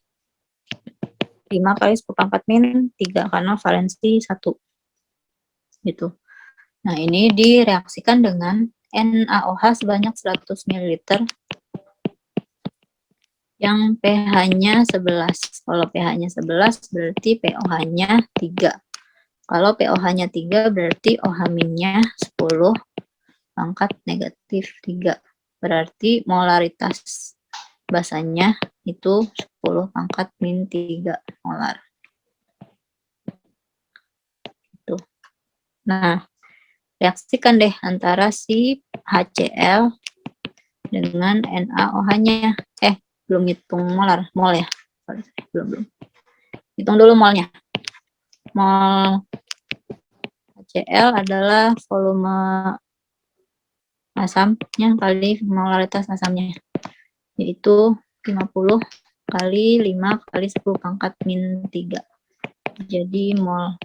5 kali 10 pangkat min 3 karena valensi 1. Gitu. Nah, ini direaksikan dengan NaOH sebanyak 100 ml yang pH-nya 11. Kalau pH-nya 11 berarti pOH-nya 3. Kalau pOH-nya 3 berarti OH-nya 10 pangkat negatif 3. Berarti molaritas basanya itu 10 pangkat min 3 molar. Gitu. Nah, reaksikan deh antara si HCl dengan NaOH-nya. Belum hitung mol ya. Belum. Hitung dulu molnya. Mol HCl adalah volume asamnya kali molaritas asamnya, yaitu 50 kali 5 kali 10 pangkat min 3. Jadi mol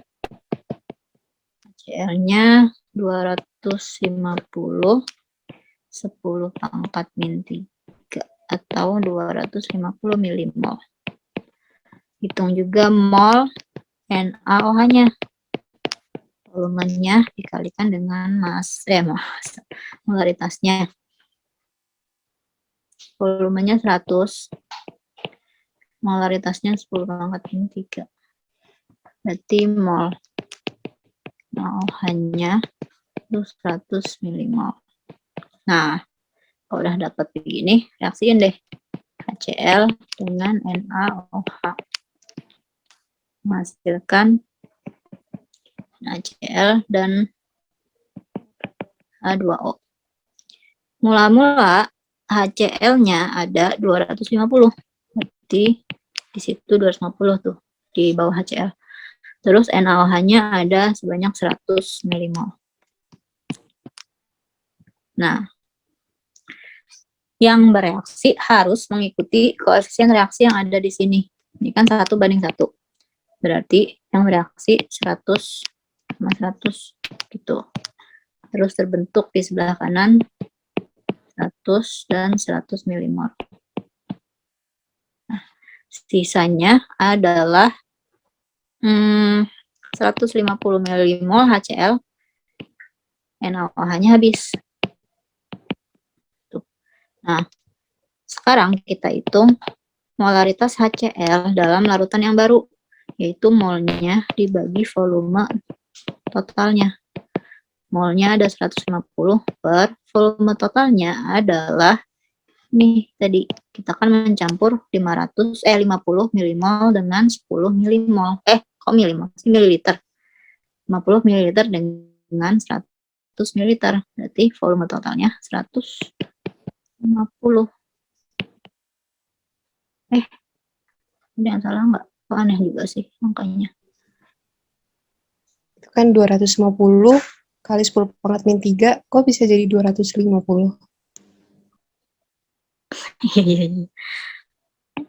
HCl-nya 250 10 pangkat min 3 atau 250 milimol. Hitung juga mol NaOH-nya. Volumenya dikalikan dengan molaritasnya. Volumenya 100. Molaritasnya 10 pangkat min 3. Berarti mol NaOH-nya itu 100 milimol. Nah, kalau udah dapat begini, reaksiin deh HCl dengan NaOH. Menghasilkan HCl dan H2O. Mula-mula HCl-nya ada 250. Berarti di situ 250 tuh di bawah HCl. Terus NaOH-nya ada sebanyak 100 milimol. Nah, yang bereaksi harus mengikuti koefisien reaksi yang ada di sini. Ini kan 1:1. Berarti yang bereaksi 100 sama 100 gitu. Terus terbentuk di sebelah kanan 100 dan 100 milimol. Nah, sisanya adalah 150 milimol HCl. NaOH-nya habis. Tuh. Nah, sekarang kita hitung molaritas HCl dalam larutan yang baru, yaitu molnya dibagi volume totalnya. Molnya ada 150 per volume totalnya adalah nih tadi kita kan mencampur 50 milimol dengan 10 milimol. Kok milimol sih, mililiter. 50 mililiter dengan 100 mililiter. Berarti volume totalnya 150. Ada yang salah nggak? Kok aneh juga sih angkanya. Itu kan 250 kali 10 pangkat min 3, kok bisa jadi 250?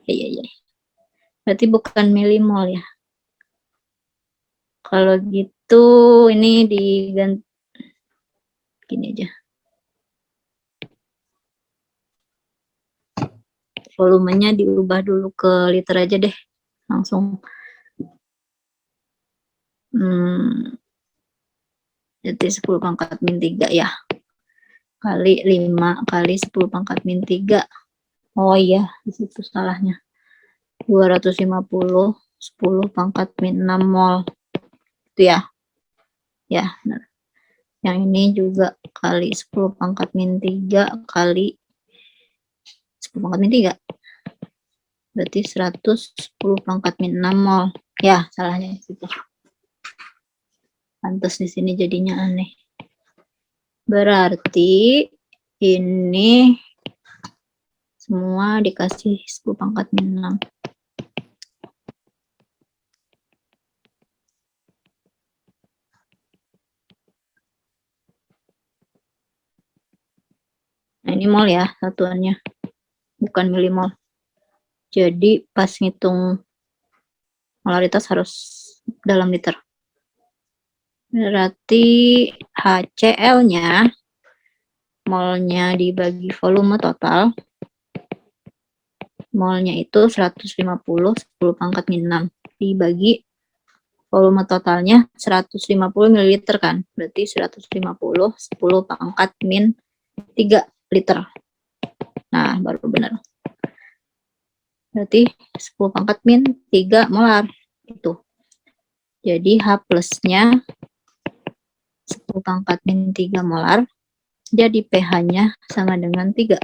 Iya. Berarti bukan milimol ya. Kalau gitu ini diganti gini aja. Volumenya diubah dulu ke liter aja deh. Langsung. Jadi 10 pangkat min 3 ya. Kali 5 kali 10 pangkat min 3. Oh iya, di situ salahnya. 250 10 pangkat min 6 mol. Itu ya. Ya, benar. Yang ini juga kali 10 pangkat min 3 kali 10 pangkat min 3. Berarti 110 pangkat min 6 mol. Ya, salahnya di situ. Pantas di sini jadinya aneh. Berarti ini semua dikasih 10 pangkat min 6. Nah, ini mol ya satuannya, bukan milimol. Jadi pas ngitung molaritas harus dalam liter. Berarti HCl-nya, molnya dibagi volume total, molnya itu 150, 10 pangkat min 6, dibagi volume totalnya 150 ml kan, berarti 150, 10 pangkat min 3 liter. Nah, baru benar. Berarti 10 pangkat min 3 molar. Itu. Jadi H plusnya 10 pangkat min 3 molar. Jadi pH-nya sama dengan 3.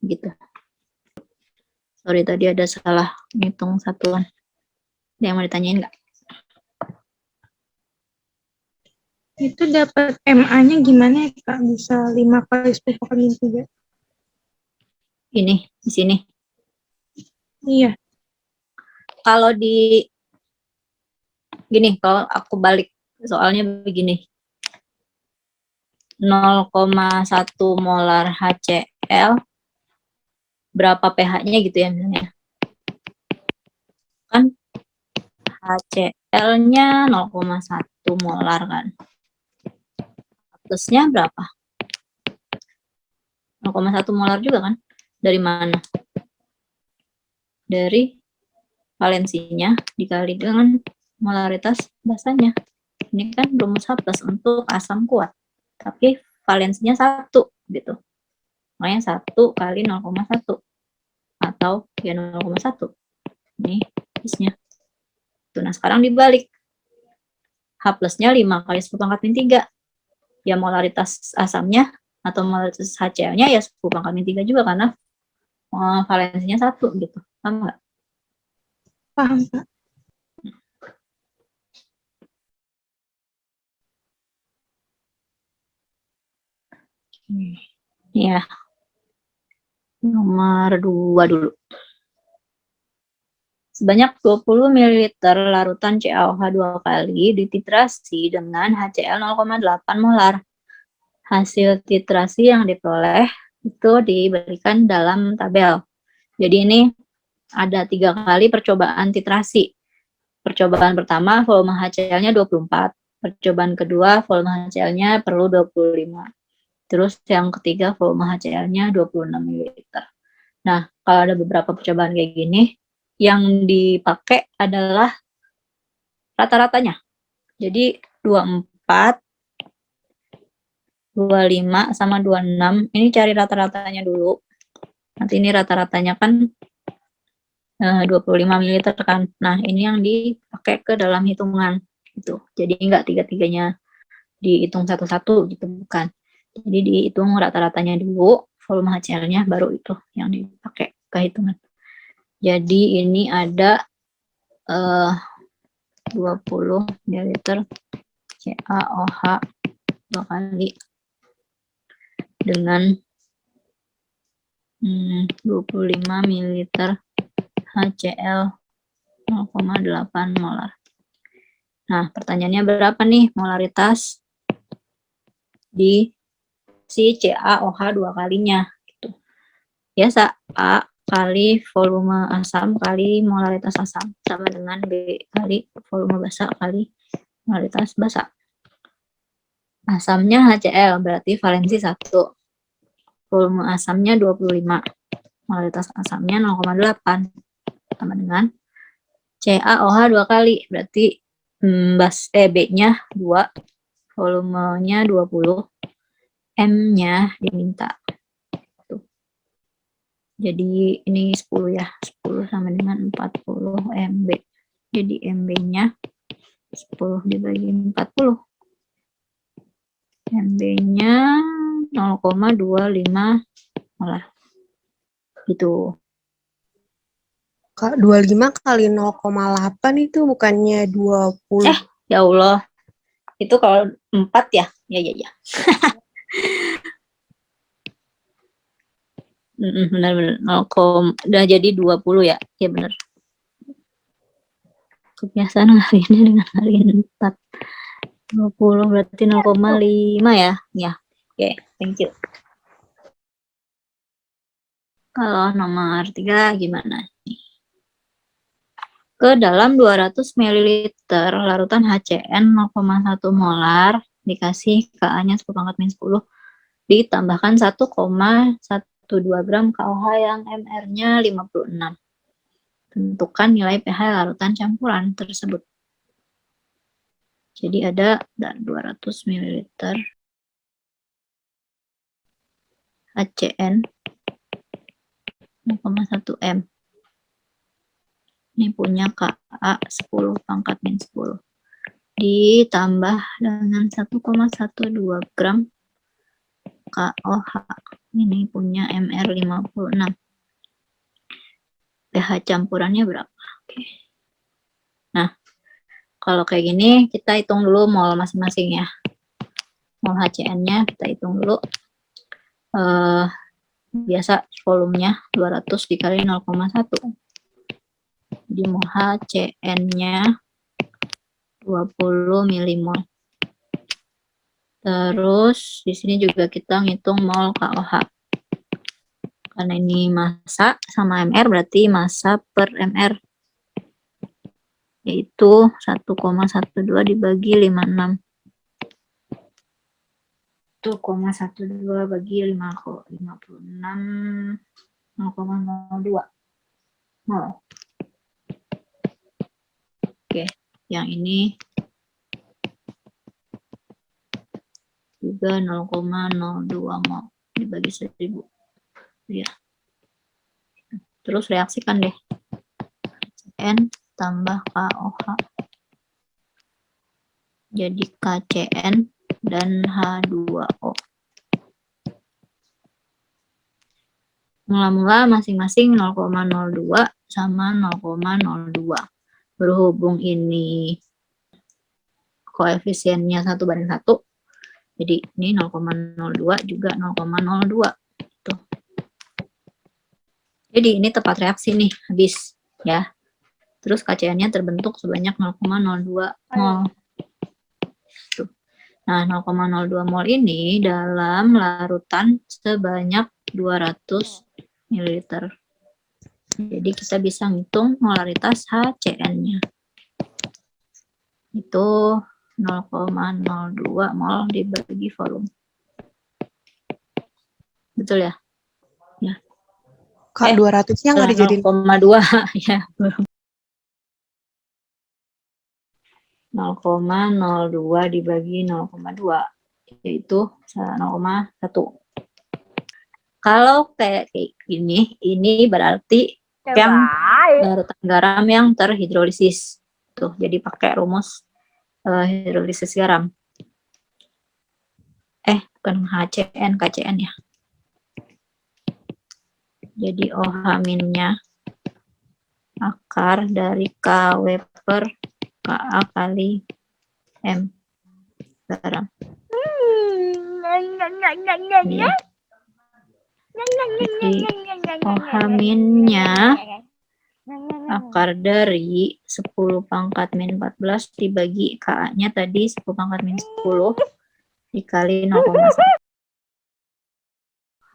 Gitu. Sorry, tadi ada salah ngitung satuan. Ada yang mau ditanyain nggak? Itu dapat MA-nya gimana ya, Kak? Bisa 5 kali 10 pangkat min 3. Ini, di sini. Iya. Kalau gini, kalau aku balik soalnya begini. 0,1 molar HCl berapa pH-nya gitu ya misalnya. Kan HCl-nya 0,1 molar kan. Plusnya berapa? 0,1 molar juga kan? Dari mana? Dari valensinya dikali dengan molaritas basanya. Ini kan rumus H plus untuk asam kuat. Tapi valensinya 1 gitu. Makanya 1 kali 0,1 atau ya 0,1. Ini isnya. Nah, sekarang dibalik. H plusnya 5 kali 10 pangkat min 3. Ya molaritas asamnya atau molaritas HCl-nya ya 10 pangkat min 3 juga karena valensinya 1 gitu. Paham nggak? Paham, Kak. Ya. Nomor 2 dulu. Sebanyak 20 ml larutan CaOH 2 kali dititrasi dengan HCl 0,8 molar. Hasil titrasi yang diperoleh itu diberikan dalam tabel. Jadi ini ada 3 kali percobaan titrasi. Percobaan pertama volume HCl-nya 24. Percobaan kedua volume HCl-nya perlu 25. Terus yang ketiga volume HCl-nya 26 ml. Nah, kalau ada beberapa percobaan kayak gini, yang dipakai adalah rata-ratanya. Jadi 24, 25, sama 26. Ini cari rata-ratanya dulu. Nanti ini rata-ratanya kan 25 ml kan. Nah, ini yang dipakai ke dalam hitungan. Gitu. Jadi enggak tiga-tiganya dihitung satu-satu gitu, bukan. Jadi dihitung rata-ratanya dulu, volume HCl-nya baru itu yang dipakai ke hitungan. Jadi ini ada 20 ml CaOH 2 kali dengan 25 ml HCl 0,8 molar. Nah, pertanyaannya berapa nih molaritas di si CaOH 2 kalinya gitu. Biasa A kali volume asam kali molaritas asam sama dengan B kali volume basa kali molaritas basa. Asamnya HCl berarti valensi 1. Volume asamnya 25. Molaritas asamnya 0,8 sama dengan CaOH 2 kali berarti B-nya 2, volumenya 20, M-nya diminta. Jadi ini 10 ya, 10 sama dengan 40 MB. Jadi MB-nya 10 dibagi 40. MB-nya 0,25 molar. Gitu. Kak, 25 kali 0,8 itu bukannya 20. Ya Allah. Itu kalau 4 ya? Ya. Benar-benar. Udah jadi 20 ya? Ya benar. Kebiasaan ngalihinnya dengan ngalihin 4. 20 berarti 0,5 ya? Ya. Oke, thank you. Kalau nomor 3 gimana? ke dalam 200 ml larutan HCN 0,1 molar dikasih Ka-nya 10⁻⁻10 ditambahkan 1,12 gram KOH yang MR-nya 56. Tentukan nilai pH larutan campuran tersebut. Jadi ada 200 ml HCN 0,1 M. Ini punya Ka 10⁻⁻10 ditambah dengan 1,12 gram KOH. Ini punya MR 56. pH campurannya berapa? Oke. Nah, kalau kayak gini kita hitung dulu mol masing-masing ya. Mol HCN-nya kita hitung dulu. Biasa volumenya 200 dikali 0,1. Jadi mol HCN-nya 20 milimol. Terus di sini juga kita ngitung mol KOH. Karena ini massa sama MR berarti massa per MR. Yaitu 1,12 dibagi 56. 1,12 bagi 56 0,02 mol. Oke, yang ini juga 0,02 mol dibagi 1000. Ya. Terus reaksikan deh. N tambah KOH. Jadi KCN dan H2O. Mula-mula masing-masing 0,02 sama 0,02. Berhubung ini koefisiennya 1:1, jadi ini 0,02 juga 0,02. Tuh. Jadi ini tepat reaksi nih, habis ya. Terus KCN-nya terbentuk sebanyak 0,02 mol. Tuh. Nah, 0,02 mol ini dalam larutan sebanyak 200 ml. Jadi kita bisa ngitung molaritas HCN-nya. Itu 0,02 mol dibagi volume. Betul ya? Ya. Kak, 200-nya nggak dijadiin 0,2 ya. 0,02 dibagi 0,2 yaitu 0,1. Kalau kayak gini, ini berarti larutan garam yang terhidrolisis. Tuh, jadi pakai rumus hidrolisis garam. Bukan HCN, KCN ya. Jadi OH-nya akar dari KW per KA kali M garam. Jadi OH-nya akar dari 10⁻⁻14 dibagi Ka-nya tadi 10⁻⁻10 dikali 0,1.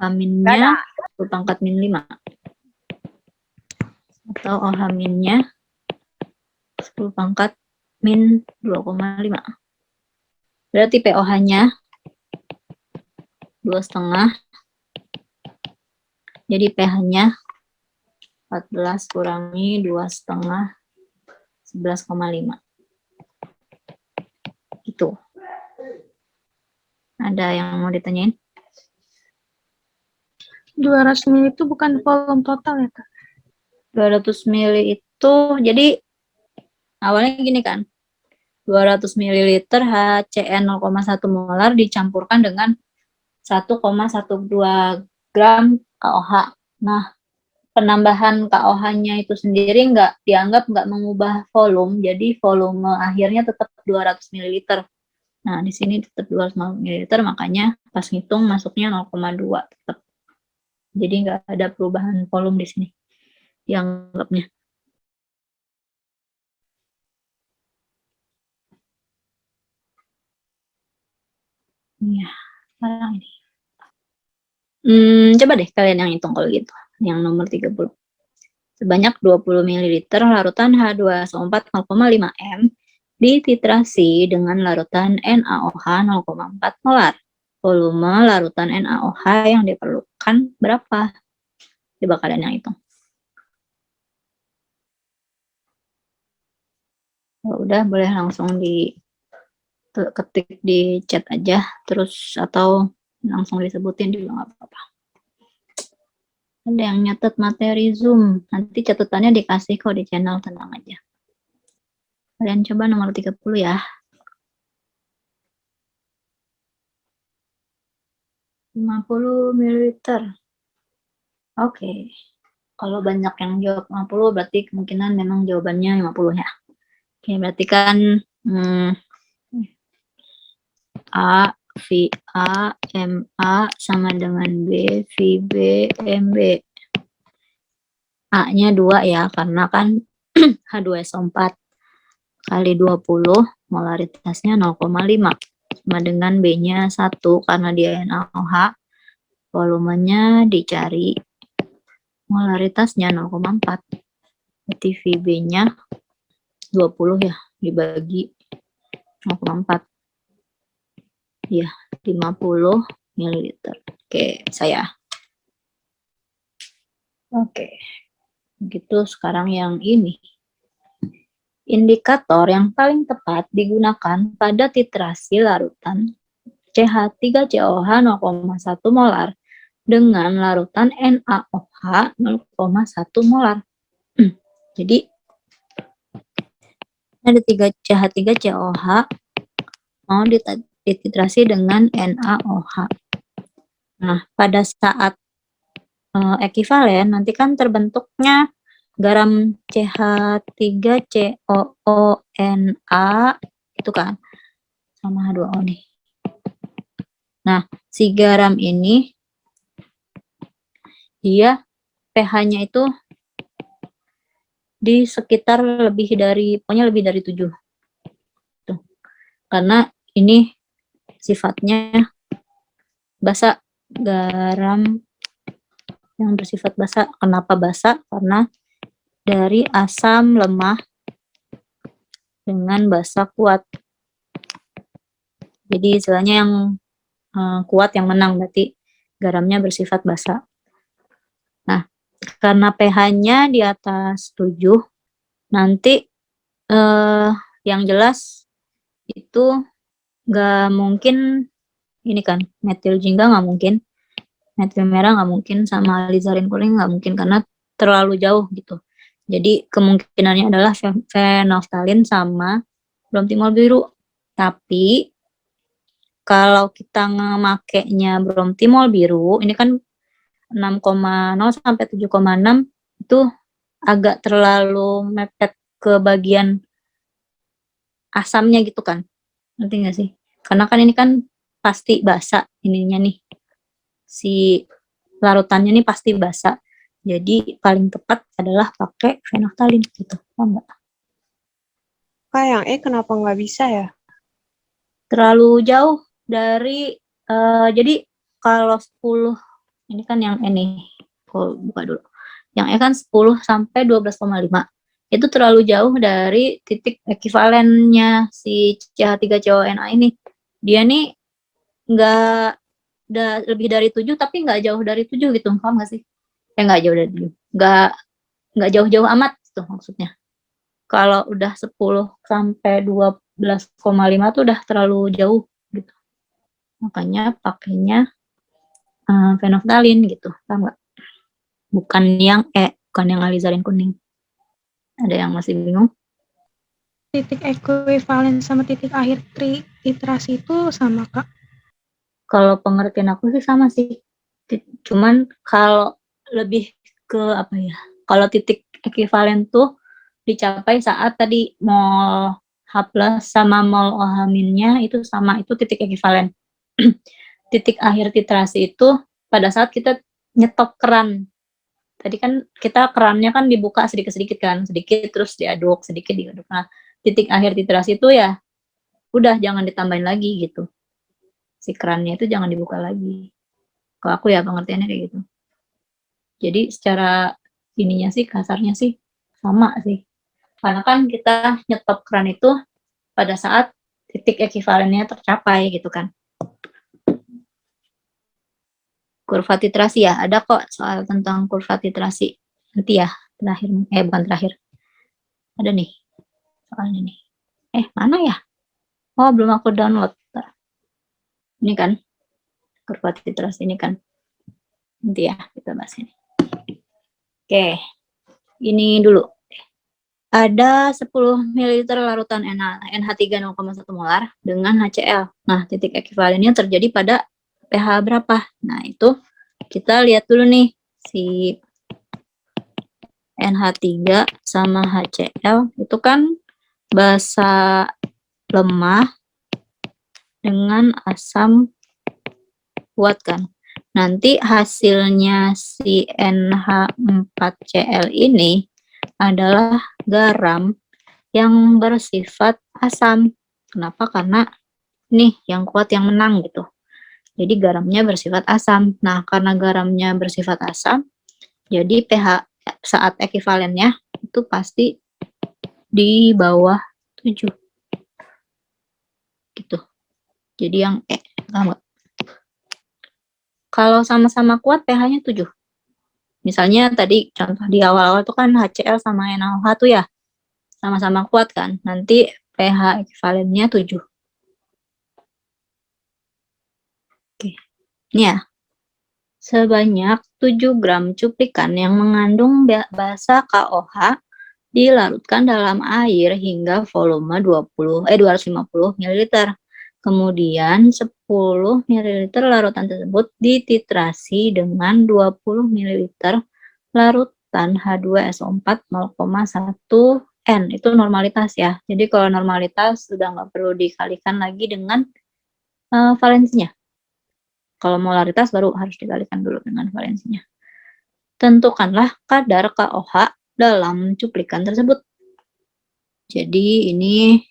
OH-nya 10⁻⁻5 atau OH-nya 10⁻⁻2,5. Berarti pOH-nya 2,5. Jadi pH-nya 14 kurangi 2,5, 11,5. Itu. Ada yang mau ditanyain? 200 ml itu bukan volume total ya, Kak? 200 ml itu, jadi awalnya gini kan, 200 ml HCN 0,1 molar dicampurkan dengan 1,12 gram KOH. Nah, penambahan KOH-nya itu sendiri dianggap nggak mengubah volume, jadi volume akhirnya tetap 200 ml. Nah, di sini tetap 200 ml, makanya pas ngitung masuknya 0,2 tetap. Jadi nggak ada perubahan volume di sini dianggapnya. Ya, sekarang ini. Coba deh kalian yang hitung kalau gitu. Yang nomor 30. sebanyak 20 ml larutan H2SO4 0,5 m dititrasi dengan larutan NaOH 0,4 molar. Volume larutan NaOH yang diperlukan berapa? Coba kalian yang hitung. Udah, boleh langsung diketik di chat aja, terus atau langsung disebutin juga nggak apa-apa. Ada yang nyatet materi Zoom, nanti catatannya dikasih kok di channel, tenang aja. Kalian coba nomor 30 ya. 50 ml. Oke. Kalau banyak yang jawab 50, berarti kemungkinan memang jawabannya 50 ya. Oke, berarti kan A, V A, M A sama dengan B, V B, M B. A-nya 2 ya, karena kan H2SO4 kali 20, molaritasnya 0,5. Sama dengan B-nya 1, karena dia NaOH, volumenya dicari, molaritasnya 0,4. Berarti VB-nya 20 ya, dibagi 0,4. Ya, 50 ml. Oke, saya. Oke. Begitu sekarang yang ini. Indikator yang paling tepat digunakan pada titrasi larutan CH3COH 0,1 molar dengan larutan NaOH 0,1 molar. Jadi ada CH3COH mau dititrasi dengan NaOH. Nah, pada saat ekivalen nanti kan terbentuknya garam CH3COONA itu kan sama H2O nih. Nah, si garam ini dia pH-nya itu di sekitar pokoknya lebih dari 7. Tuh. Karena ini sifatnya basa, garam yang bersifat basa. Kenapa basa? Karena dari asam lemah dengan basa kuat. Jadi istilahnya yang kuat yang menang, berarti garamnya bersifat basa. Nah, karena pH-nya di atas 7, nanti yang jelas itu nggak mungkin ini kan, metil jingga nggak mungkin, metil merah nggak mungkin, sama alizarin kuning nggak mungkin, karena terlalu jauh gitu. Jadi kemungkinannya adalah phenolphthalein sama bromtimol biru. Tapi kalau kita ngemakainya bromtimol biru, ini kan 6,0 sampai 7,6 itu agak terlalu mepet ke bagian asamnya gitu kan. Ngerti nggak sih? Karena kan ini kan pasti basa ininya nih. Si larutannya nih pasti basa. Jadi paling tepat adalah pakai phenolphthalein gitu. Paham nggak? Kak, yang kenapa nggak bisa ya? Terlalu jauh dari jadi kalau 10 ini kan yang ini buka dulu. Yang kan 10 sampai 12,5 itu terlalu jauh dari titik ekivalennya si CH3CONA ini. Dia nih nggak lebih dari 7 tapi nggak jauh dari 7 gitu, paham nggak sih? Nggak jauh dari 7, nggak jauh-jauh amat gitu maksudnya. Kalau udah 10 sampai 12,5 tuh udah terlalu jauh gitu. Makanya pakainya phenolphthalein gitu, paham nggak? Bukan yang alizarin kuning. Ada yang masih bingung? Titik ekuivalen sama titik akhir titrasi itu sama, Kak? Kalau pengertian aku sih sama sih. Cuman kalau lebih ke apa ya? Kalau titik ekuivalen tuh dicapai saat tadi mol H+ sama mol OH- itu sama, itu titik ekuivalen. Titik akhir titrasi itu pada saat kita nyetop keran. Tadi kan kita kerannya kan dibuka sedikit-sedikit kan, sedikit terus diaduk, sedikit diaduk. Nah, titik akhir titrasi itu ya udah jangan ditambahin lagi gitu. Si kerannya itu jangan dibuka lagi. Kalau aku ya pengertiannya kayak gitu. Jadi secara ininya sih, kasarnya sih sama sih. Karena kan kita nyetop keran itu pada saat titik ekivalennya tercapai gitu kan. Kurva titrasi ya, ada kok soal tentang kurva titrasi. Nanti ya, terakhir, bukan terakhir. Ada nih, soalnya nih. Mana ya? Oh, belum aku download. Ini kan, kurva titrasi ini kan. Nanti ya, kita bahas ini. Oke, ini dulu. Ada 10 ml larutan NH3 0,1 molar dengan HCl. Nah, titik ekivalennya terjadi pada pH berapa? Nah, itu kita lihat dulu nih, si NH3 sama HCl itu kan basa lemah dengan asam kuat kan. Nanti hasilnya si NH4Cl ini adalah garam yang bersifat asam. Kenapa? Karena nih yang kuat yang menang gitu. Jadi garamnya bersifat asam. Nah, karena garamnya bersifat asam, jadi pH saat ekivalennya itu pasti di bawah 7. Gitu. Jadi yang kalau sama-sama kuat pH-nya 7. Misalnya tadi contoh di awal-awal itu kan HCl sama NaOH tuh ya, sama-sama kuat kan. Nanti pH ekivalennya 7. Oke. Ini ya. Sebanyak 7 gram cuplikan yang mengandung basa KOH dilarutkan dalam air hingga volume 250 ml. Kemudian 10 ml larutan tersebut dititrasi dengan 20 ml larutan H2SO4 0,1 N. Itu normalitas ya. Jadi kalau normalitas sudah nggak perlu dikalikan lagi dengan valensinya. Kalau molaritas baru harus dikalikan dulu dengan valensinya. Tentukanlah kadar KOH dalam cuplikan tersebut. Jadi ini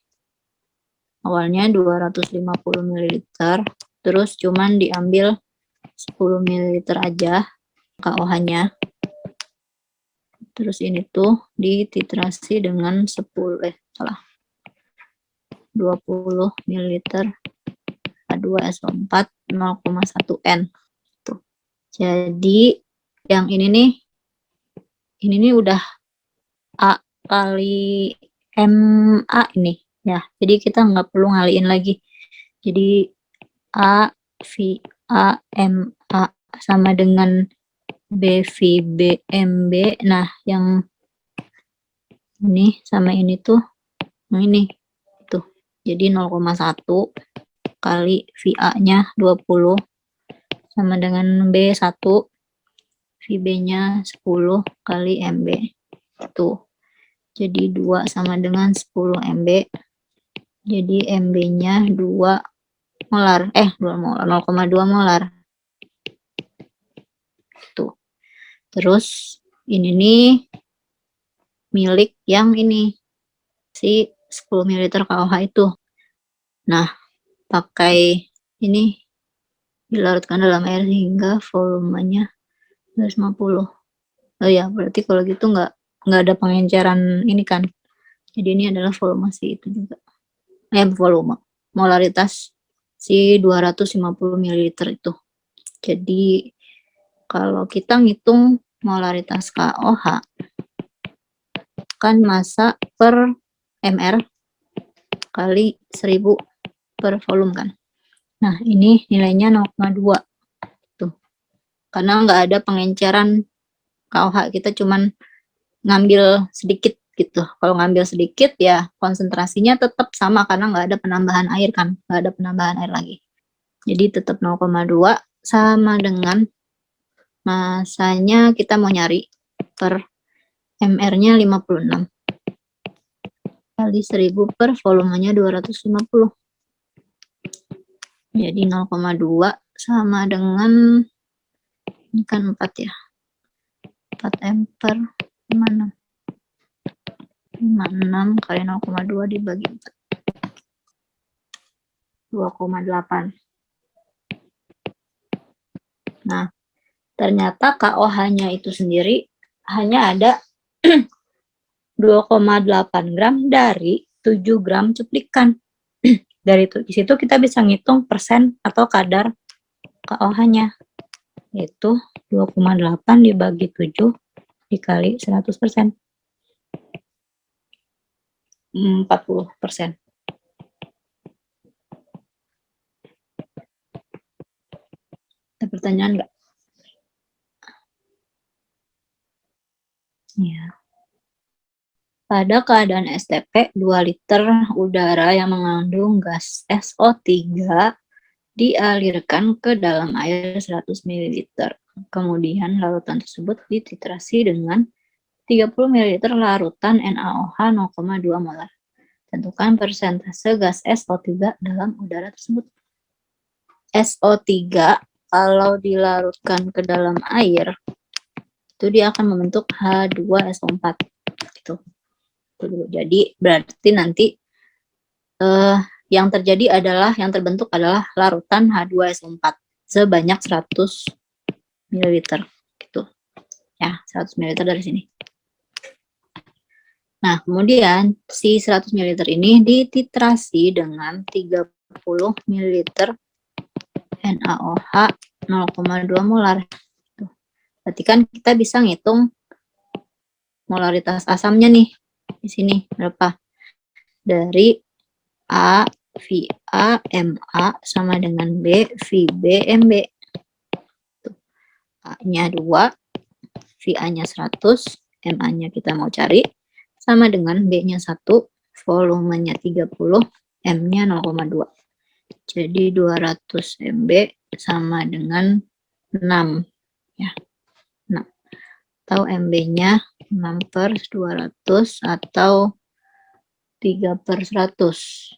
awalnya 250 ml, terus cuman diambil 10 ml aja KOH-nya. Terus ini tuh dititrasi dengan 20 ml H2SO4 0,1 N. Tuh. Jadi yang ini nih udah A kali MA ini ya. Jadi kita nggak perlu ngaliin lagi. Jadi A V A M A sama dengan B V B M B. Nah, yang ini sama ini tuh yang ini tuh. Jadi 0,1 kali VA-nya 20 sama dengan B1, VB-nya 10 kali MB. Tuh. Jadi 2 sama dengan 10 MB. Jadi MB-nya 2 molar. 2 molar, 0,2 molar. Tuh. Terus ini nih milik yang ini. Si 10 ml KOH itu. Nah, pakai ini dilarutkan dalam air hingga volumenya 250. Oh ya, berarti kalau gitu nggak ada pengenceran ini kan. Jadi ini adalah volume si itu juga. Volume. Molaritas si 250 ml itu. Jadi kalau kita ngitung molaritas KOH kan massa per mR kali 1000 per volume kan. Nah, ini nilainya 0,2. Tuh. Karena nggak ada pengenceran KOH, kita cuman ngambil sedikit gitu. Kalau ngambil sedikit ya konsentrasinya tetap sama karena nggak ada penambahan air kan, nggak ada penambahan air lagi. Jadi tetap 0,2 sama dengan masanya kita mau nyari per mR-nya 56 kali 1000 per volumenya 250. Jadi 0,2 sama dengan ini kan 4 ya. 4 M per 56. 56 kali 0,2 dibagi 4. 2,8. Nah, ternyata KOH-nya itu sendiri hanya ada 2,8 gram dari 7 gram cuplikan. Dari itu, di situ kita bisa ngitung persen atau kadar KOH-nya, yaitu 2,8 dibagi 7 dikali 100%. 40%. Ada pertanyaan nggak? Ya. Pada keadaan STP, 2 liter udara yang mengandung gas SO3 dialirkan ke dalam air 100 ml. Kemudian larutan tersebut dititrasi dengan 30 ml larutan NaOH 0,2 molar. Tentukan persentase gas SO3 dalam udara tersebut. SO3 kalau dilarutkan ke dalam air, itu dia akan membentuk H2SO4. Gitu. Jadi berarti nanti yang terbentuk adalah larutan H2SO4 sebanyak 100 ml gitu. Ya, 100 ml dari sini. Nah, kemudian si 100 ml ini dititrasi dengan 30 ml NaOH 0,2 molar. Berarti kan kita bisa ngitung molaritas asamnya nih. Di sini berapa? Dari A VA MA sama dengan B VB MB. A-nya 2, VA-nya 100, MA-nya kita mau cari, sama dengan B-nya 1, volumenya 30, M-nya 0,2. Jadi 200 MB sama dengan 6. Ya, 6. Atau MB-nya 6 per 200 atau 3 per 100.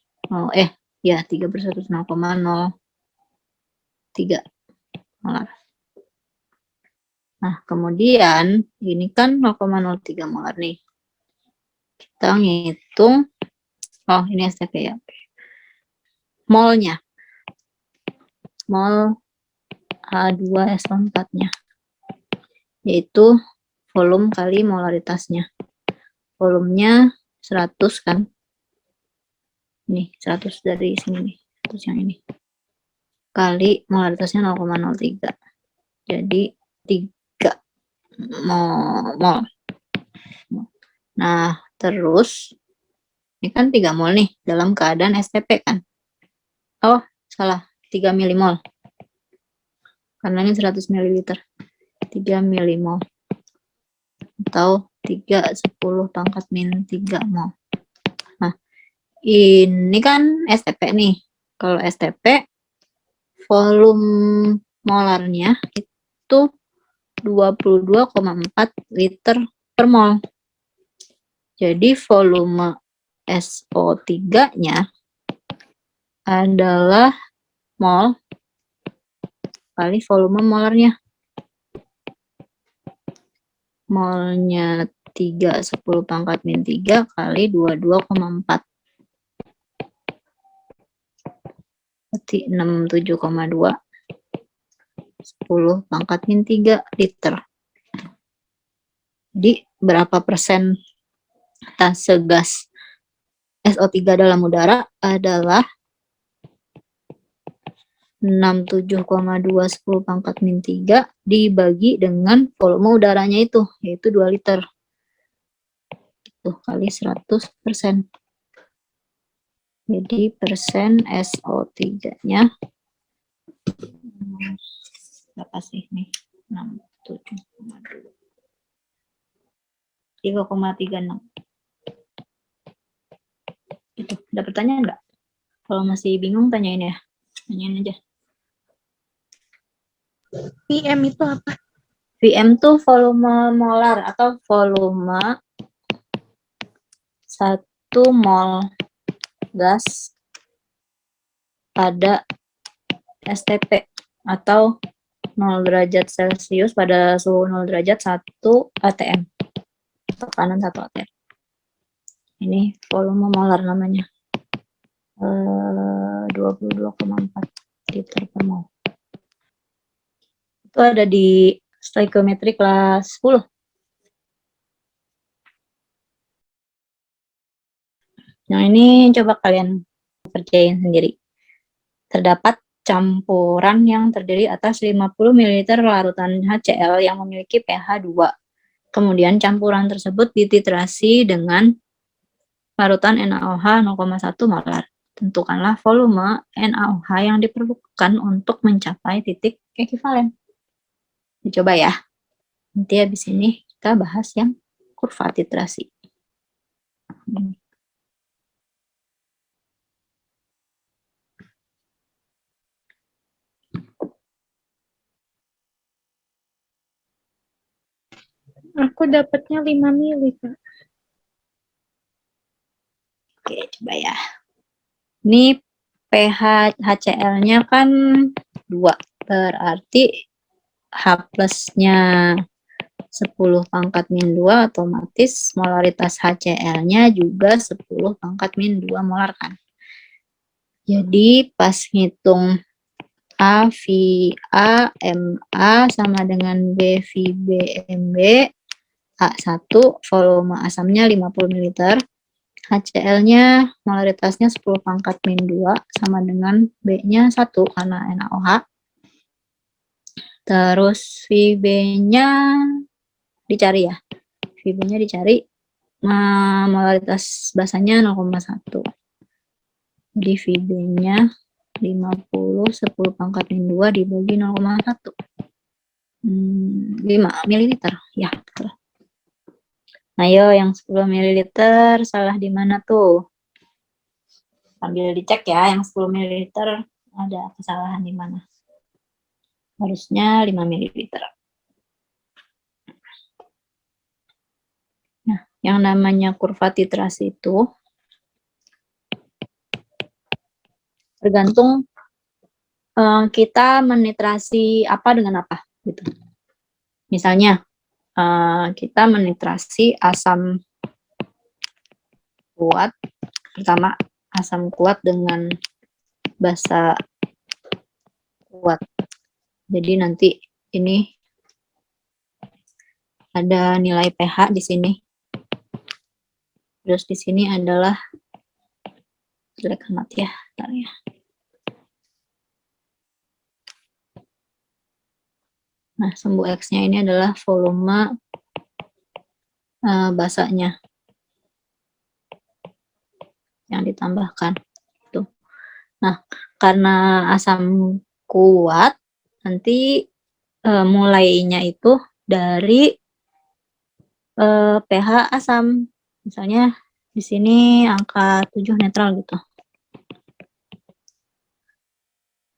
Ya 3 per 100, 0,03 molar. Nah, kemudian ini kan 0,03 molar nih. Kita ngitung, ini STP ya. Molnya. Mol H2SO4-nya. Yaitu volume kali molaritasnya. Volumenya 100 kan. Ini 100 dari sini nih. 100 yang ini. Kali molaritasnya 0,03. Jadi 3 mol. Nah, terus ini kan 3 mol nih dalam keadaan STP kan. Oh, salah. 3 milimol. Karena ini 100 ml. 3 milimol. Atau 3/10 pangkat min 3 mol. Nah, ini kan STP nih. Kalau STP, volume molarnya itu 22,4 liter per mol. Jadi volume SO3-nya adalah mol kali volume molarnya. Molnya 3/10 pangkat min 3 kali 22,4. Berarti 67,2. 10 pangkat min 3 liter. Jadi berapa persen persentase gas SO3 dalam udara adalah 67,2 10 pangkat min 3 dibagi dengan volume udaranya itu, yaitu 2 liter. Itu kali 100%. Jadi persen SO3-nya berapa sih nih? 67,2. 3,36. Itu, ada pertanyaan nggak? Kalau masih bingung tanyain ya. Tanyain aja. PM itu apa? VM tuh volume molar atau volume 1 mol gas pada STP atau 0 derajat Celcius pada suhu 0 derajat 1 atm. Tekanan 1 atm. Ini volume molar namanya. 22,4 liter per mol. Itu ada di stoikiometri kelas 10. Yang ini coba kalian kerjain sendiri. Terdapat campuran yang terdiri atas 50 ml larutan HCl yang memiliki pH 2. Kemudian campuran tersebut dititrasi dengan larutan NaOH 0,1 molar. Tentukanlah volume NaOH yang diperlukan untuk mencapai titik ekivalen. Dicoba ya. Nanti habis ini kita bahas yang kurva titrasi. Aku dapatnya 5 mili, Kak. Oke, coba ya. Ini pH HCl-nya kan 2. Berarti H plusnya 10 pangkat min 2 otomatis molaritas HCl-nya juga 10 pangkat min 2 molar kan. Jadi pas ngitung A, V, A, MA sama dengan B, V, B, MB, A1, volume asamnya 50 ml, HCl-nya molaritasnya 10 pangkat min 2 sama dengan B-nya 1 karena NaOH. Terus VB-nya dicari ya. VB-nya dicari, molaritas basanya 0,1. Jadi VB-nya 50, 10 pangkat min 2 dibagi 0,1. 5 ml. Ya, betul. Nah, yo yang 10 ml salah di mana tuh? Sambil dicek ya, yang 10 ml ada kesalahan di mana. Harusnya 5 ml. Nah, yang namanya kurva titrasi itu tergantung kita menitrasi apa dengan apa gitu. Misalnya kita menitrasi asam kuat, pertama asam kuat dengan basa kuat. Jadi nanti ini ada nilai pH di sini. Terus di sini adalah jelek amat ya, bentar ya. Nah, sumbu X-nya ini adalah volume basanya yang ditambahkan. Tuh. Nah, karena asam kuat, nanti mulainya itu dari pH asam. Misalnya di sini angka 7 netral gitu.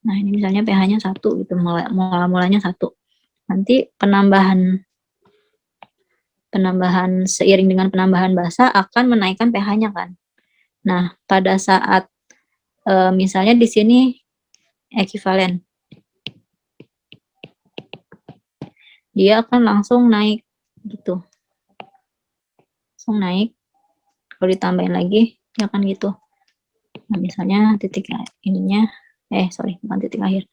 Nah, ini misalnya pH-nya 1 gitu, mulanya 1. Nanti penambahan seiring dengan penambahan basa akan menaikkan pH-nya kan. Nah, pada saat misalnya di sini ekivalen, dia akan langsung naik gitu. Langsung naik. Kalau ditambahin lagi, dia akan gitu. Nah, misalnya titik ininya, bukan titik akhir.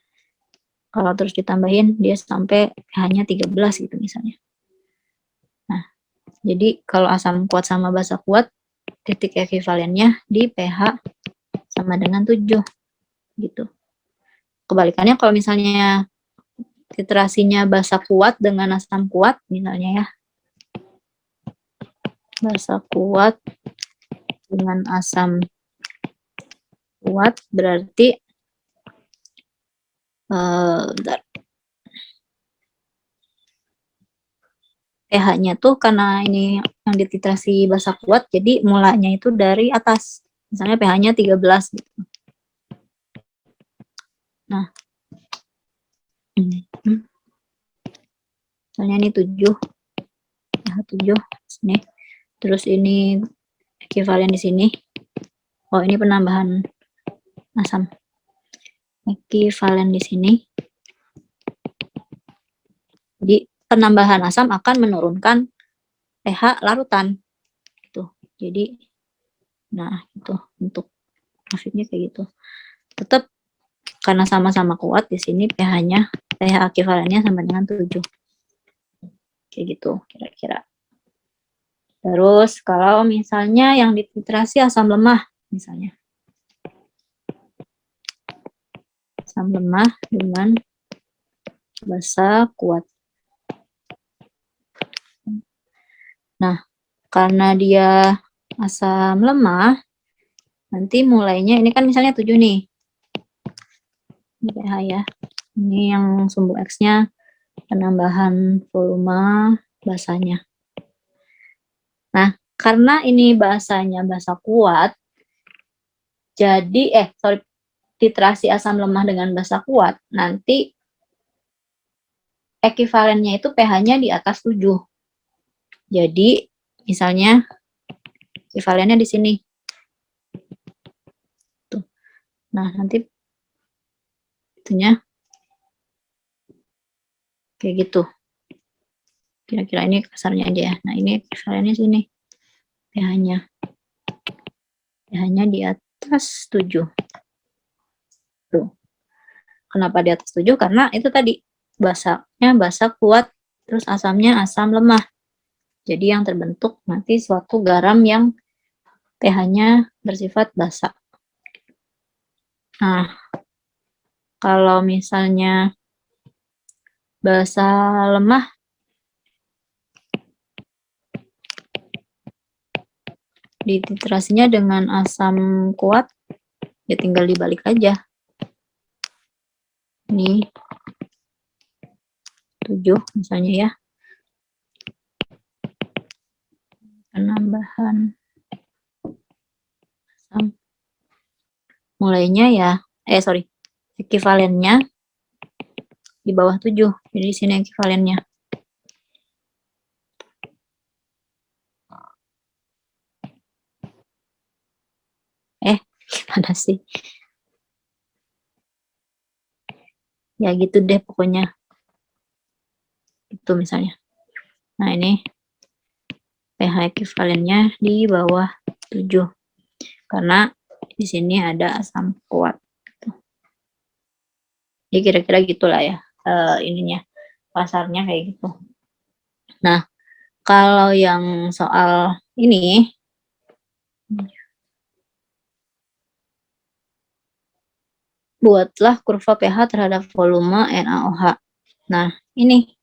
Kalau terus ditambahin, dia sampai pH-nya 13 gitu misalnya. Nah, jadi kalau asam kuat sama basa kuat, titik ekivalennya di pH sama dengan 7 gitu. Kebalikannya kalau misalnya titrasinya basa kuat dengan asam kuat misalnya ya. Basa kuat dengan asam kuat berarti pH-nya tuh karena ini yang dititrasi basa kuat, jadi mulanya itu dari atas. Misalnya pH-nya 13 gitu. Nah, misalnya ini 7, pH 7 sini. Terus ini ekivalen di sini. Oh, ini penambahan asam. Ekivalen di sini. Jadi penambahan asam akan menurunkan pH larutan. Gitu. Jadi, nah itu untuk grafiknya kayak gitu. Tetap karena sama-sama kuat di sini pH-nya, pH ekivalennya sama dengan 7. Kayak gitu kira-kira. Terus kalau misalnya yang dititrasi asam lemah, misalnya. Asam lemah dengan basa kuat. Nah, karena dia asam lemah, nanti mulainya, ini kan misalnya 7 nih. Ini pH ya. Ini yang sumbu X-nya penambahan volume basanya. Nah, karena ini basanya basa kuat, jadi, titrasi asam lemah dengan basa kuat, nanti ekivalennya itu pH-nya di atas 7. Jadi, misalnya, ekivalennya di sini. Tuh. Nah, nanti itunya kayak gitu. Kira-kira ini kasarnya aja ya. Nah, ini ekivalennya sini. pH-nya. pH-nya di atas 7. Tuh. Kenapa di atas 7? Karena itu tadi, basanya basa kuat, terus asamnya asam lemah. Jadi yang terbentuk nanti suatu garam yang pH-nya bersifat basa. Nah, kalau misalnya basa lemah, dititrasinya dengan asam kuat, ya tinggal dibalik aja. Ini 7 misalnya ya. Penambahan asam. Mulainya ya, ekivalennya di bawah 7. Jadi di sini ekivalennya. Gimana sih? Ya gitu deh pokoknya. Itu misalnya. Nah, ini pH ekivalennya di bawah 7. Karena di sini ada asam kuat. Jadi kira-kira gitulah ya ininya, pasarnya kayak gitu. Nah, kalau yang soal ini, buatlah kurva pH terhadap volume NaOH. Nah, ini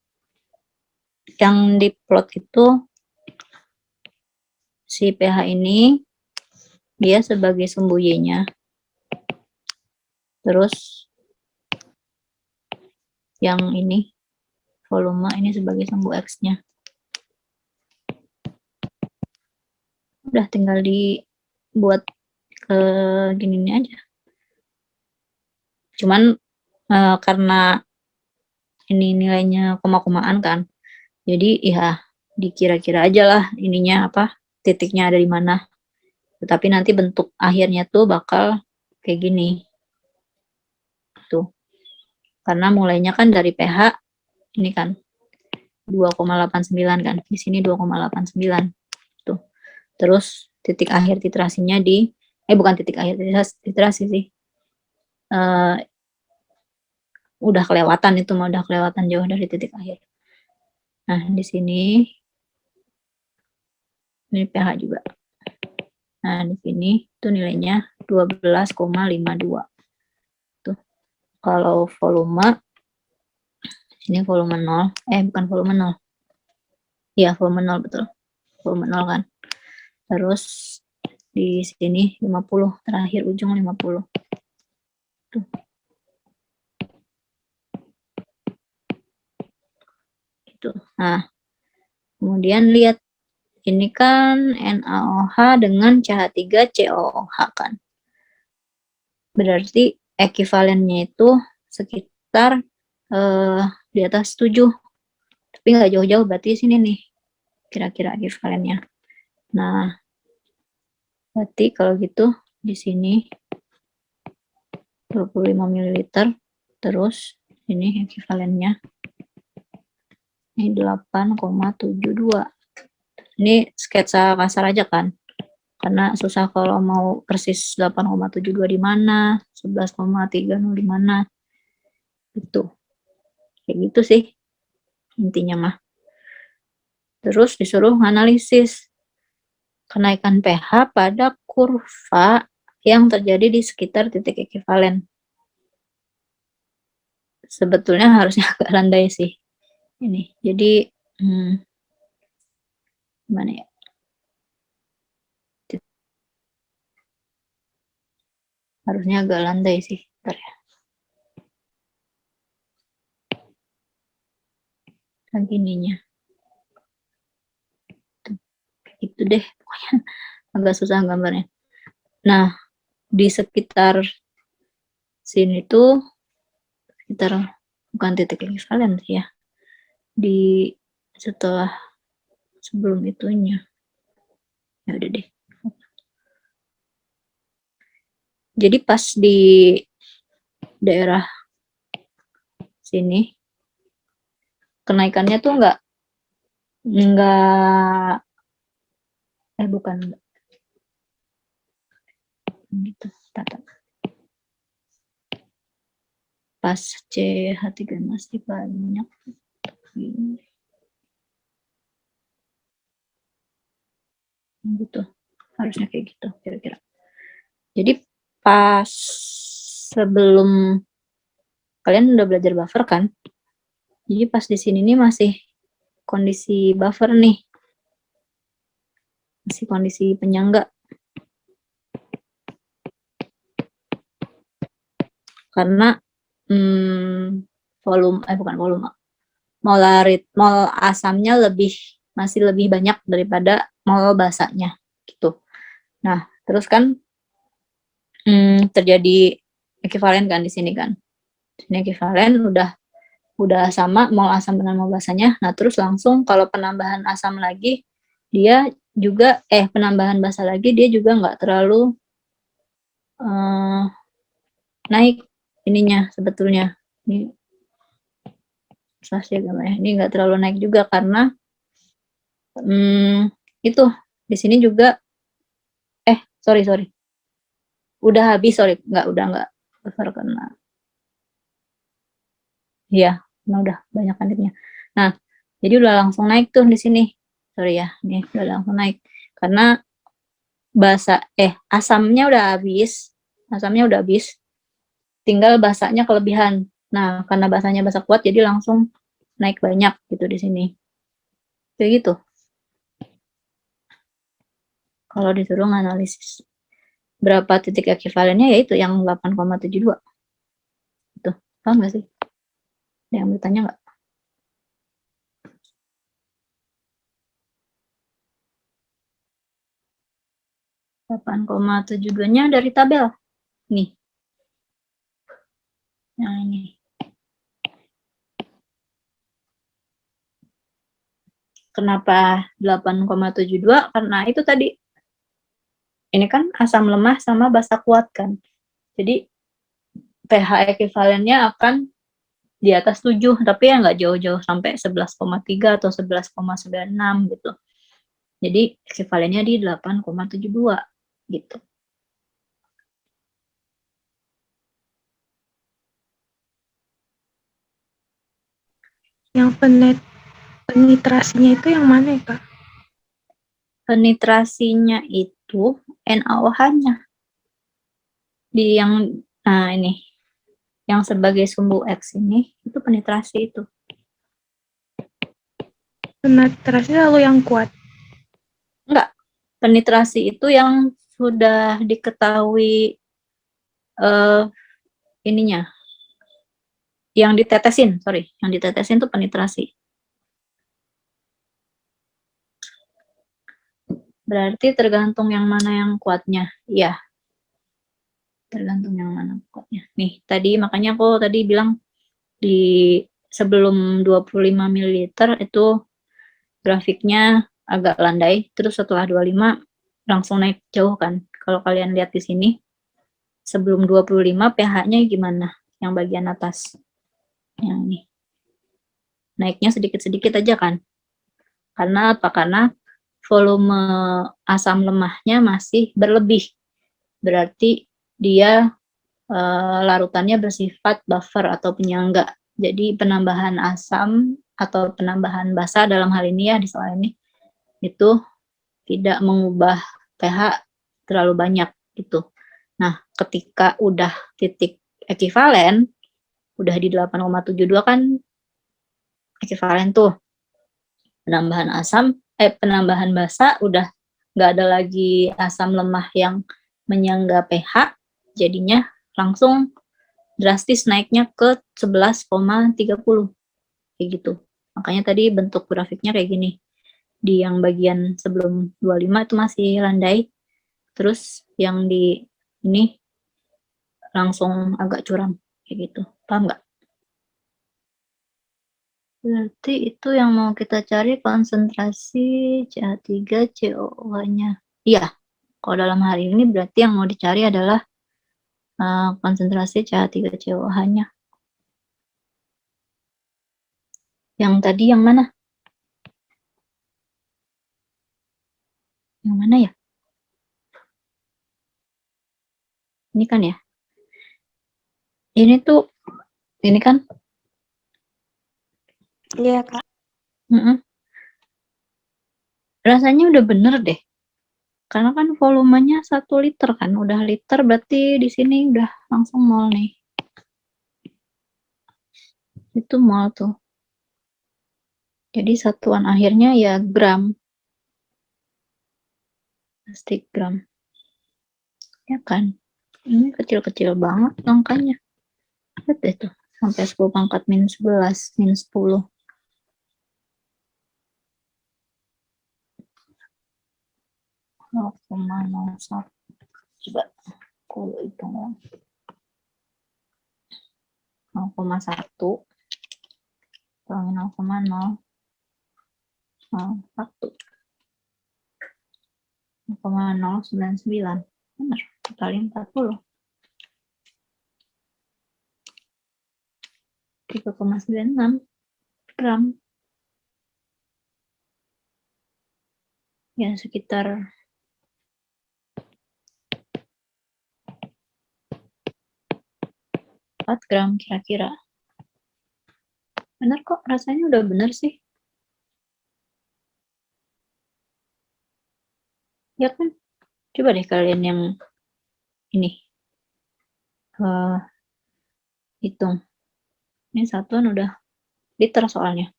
yang diplot itu si pH ini dia sebagai sumbu Y-nya. Terus yang ini volume ini sebagai sumbu X-nya. Udah tinggal dibuat ke gini aja. Cuman karena ini nilainya koma-komaan kan, jadi ya dikira-kira aja lah ininya apa, titiknya ada di mana. Tetapi nanti bentuk akhirnya tuh bakal kayak gini. Tuh. Karena mulainya kan dari pH ini kan 2,89 kan. Di sini 2,89. Tuh. Terus titik akhir titrasinya di bukan titik akhir titrasi sih. Udah kelewatan itu mah, udah kelewatan jauh dari titik akhir. Nah, di sini ini pH juga. Nah, di sini tuh nilainya 12,52. Tuh. Kalau volume, ini volume 0. Bukan volume 0. Iya, volume 0 betul. Volume 0 kan. Terus di sini 50, terakhir ujung 50. Tuh. Gitu. Nah, kemudian lihat ini kan NaOH dengan CH3COOH kan. Berarti ekivalennya itu sekitar di atas 7. Tapi nggak jauh-jauh, berarti sini nih kira-kira ekivalennya. Nah, berarti kalau gitu di sini 25 ml, terus ini ekivalennya ini 8,72. Ini sketsa kasar aja kan, karena susah kalau mau persis 8,72 di mana, 11,30 di mana, itu kayak gitu sih intinya mah. Terus disuruh analisis kenaikan pH pada kurva yang terjadi di sekitar titik ekivalen. Sebetulnya harusnya agak landai sih ini. Jadi gimana ya? Harusnya agak landai sih. Bentar ya. Lagi ininya. Itu deh, pokoknya agak susah gambarnya. Nah, di sekitar sini tuh, sekitar bukan titik ekivalen sih ya. Di setelah sebelum itunya. Ya udah deh. Jadi pas di daerah sini kenaikannya tuh enggak bukan gitu tata. Pas CH3 masih banyak gitu, harusnya kayak gitu kira-kira. Jadi pas sebelum kalian udah belajar buffer kan, jadi pas di sini nih masih kondisi buffer nih, masih kondisi penyangga. Karena mol asamnya masih lebih banyak daripada mol basanya gitu. Nah, terus kan terjadi ekivalen kan di sini kan. Ini ekivalen udah sama mol asam dengan mol basanya. Nah, terus langsung kalau penambahan asam lagi dia juga penambahan basa lagi dia juga nggak terlalu naik ininya sebetulnya. Ini ini nggak terlalu naik juga karena itu di sini juga sorry udah habis, udah nggak buffer karena ya udah banyak kandidatnya. Nah, jadi udah langsung naik tuh di sini, sorry ya, nih udah langsung naik karena asamnya udah habis, tinggal basanya kelebihan. Nah, karena basanya basa kuat jadi langsung naik banyak gitu di sini. Kayak gitu. Kalau disuruh nganalisis berapa titik ekivalennya, yaitu yang 8,72. Itu, paham nggak sih? Ada yang bertanya nggak? nya dari tabel. Nih. Yang ini. Kenapa 8,72? Karena itu tadi. Ini kan asam lemah sama basa kuat kan. Jadi pH ekivalennya akan di atas 7, tapi ya nggak jauh-jauh sampai 11,3 atau 11,96 gitu. Jadi ekivalennya di 8,72 gitu. Yang penetrasinya itu yang mana ya, Kak? Penetrasinya itu NaOH-nya. Ini. Yang sebagai sumbu X ini, itu penetrasi itu. Penetrasi lalu yang kuat? Enggak. Penetrasi itu yang sudah diketahui ininya. Yang ditetesin itu penetrasi. Berarti tergantung yang mana yang kuatnya. Iya. Tergantung yang mana kuatnya. Nih, makanya aku tadi bilang di sebelum 25 ml itu grafiknya agak landai, terus setelah 25 langsung naik jauh kan. Kalau kalian lihat di sini, sebelum 25 pH-nya gimana? Yang bagian atas. Yang ini. Naiknya sedikit-sedikit aja kan. Karena apa? Karena volume asam lemahnya masih berlebih. Berarti dia larutannya bersifat buffer atau penyangga. Jadi penambahan asam atau penambahan basa dalam hal ini ya di soal ini itu tidak mengubah pH terlalu banyak gitu. Nah, ketika udah titik ekivalen, udah di 8,72 kan ekivalen tuh. Penambahan basa udah nggak ada lagi asam lemah yang menyangga pH, jadinya langsung drastis naiknya ke 11,30 kayak gitu. Makanya tadi bentuk grafiknya kayak gini. Di yang bagian sebelum 25 itu masih landai, terus yang di ini langsung agak curam kayak gitu. Paham nggak? Berarti itu yang mau kita cari konsentrasi CH3 COH-nya. Iya, kalau dalam hal ini berarti yang mau dicari adalah konsentrasi CH3 COH-nya. Yang tadi yang mana? Yang mana ya? Ini kan ya? Ini tuh, ini kan? Iya, Kak. Rasanya udah bener deh. Karena kan volumenya 1 liter kan. Udah liter berarti di sini udah langsung mol nih. Itu mol tuh. Jadi satuan akhirnya ya gram. Pasti gram. Ya kan? Ini kecil-kecil banget angkanya. Lihat deh tuh. Sampai 10 pangkat minus 11, minus 10. Coba aku hitung 0,1 kurangin 0,0 1 0,099 benar kali 40 3,96 gram ya sekitar 4 gram kira-kira. Benar kok, rasanya udah benar sih. Ya kan? Coba deh kalian yang ini hitung. Ini satuan udah liter soalnya.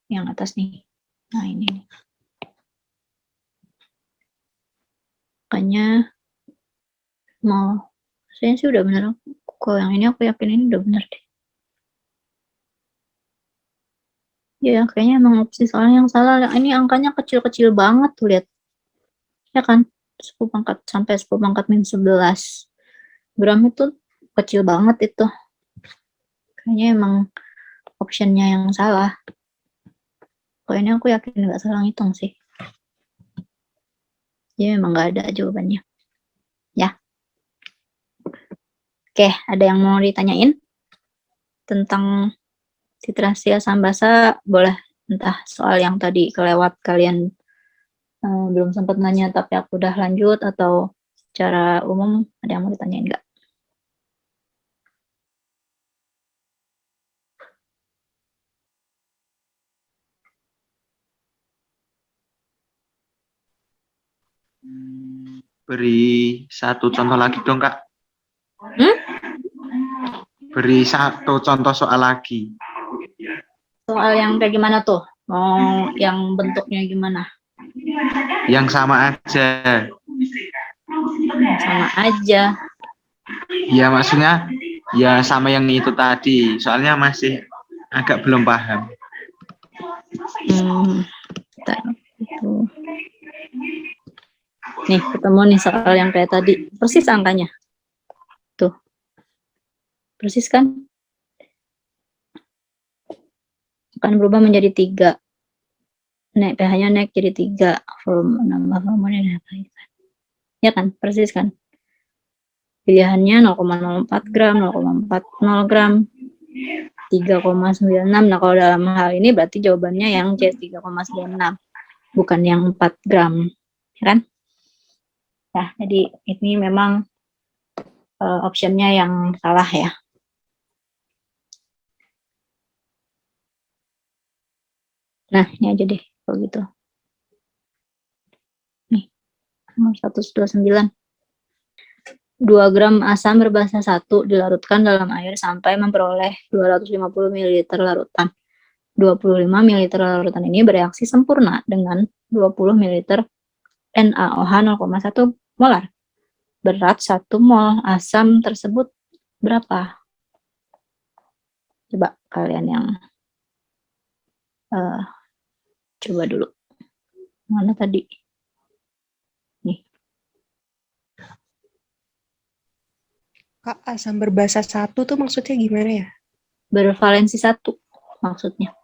Yang atas nih. Nah ini nih. Makanya saya sih udah benar. Kalau yang ini aku yakin ini udah benar deh. Ya, kayaknya emang opsi soalnya yang salah. Ini angkanya kecil-kecil banget tuh, lihat. Ya kan? 10 pangkat sampai 10 pangkat minus 11 gram itu kecil banget itu. Kayaknya emang optionnya yang salah. Kalau ini aku yakin nggak salah ngitung sih. Jadi memang nggak ada jawabannya. Ya. Oke, ada yang mau ditanyain tentang titrasi asam basa? Boleh, entah soal yang tadi kelewat kalian belum sempat nanya tapi aku udah lanjut, atau secara umum ada yang mau ditanyain nggak? Beri satu contoh lagi dong, Kak. Beri satu contoh soal lagi. Soal yang kayak gimana tuh? Mau yang bentuknya gimana? Yang sama aja. Sama aja. Ya maksudnya ya sama yang itu tadi. Soalnya masih agak belum paham. Itu. Nih, ketemu nih soal yang kayak tadi. Persis angkanya. Tuh. Persis kan? Akan berubah menjadi 3. Naik pH-nya naik jadi 3. Volume nambah volumenya naik. Ya kan? Persis kan? Pilihannya 0,04 gram, 0,40 gram, 3,96. Nah, kalau dalam hal ini berarti jawabannya yang C 3,96. Bukan yang 4 gram. Ya kan? Nah, jadi ini memang optionnya yang salah ya. Nah, ini aja deh kalau gitu. Nih, nomor 129. 2 gram asam berbasa 1 dilarutkan dalam air sampai memperoleh 250 ml larutan. 25 ml larutan ini bereaksi sempurna dengan 20 ml NaOH 0,1 molar. Berat 1 mol asam tersebut berapa? Coba kalian yang coba dulu. Mana tadi? Nih. Kak, asam berbasa 1 tuh maksudnya gimana ya? Bervalensi 1 maksudnya.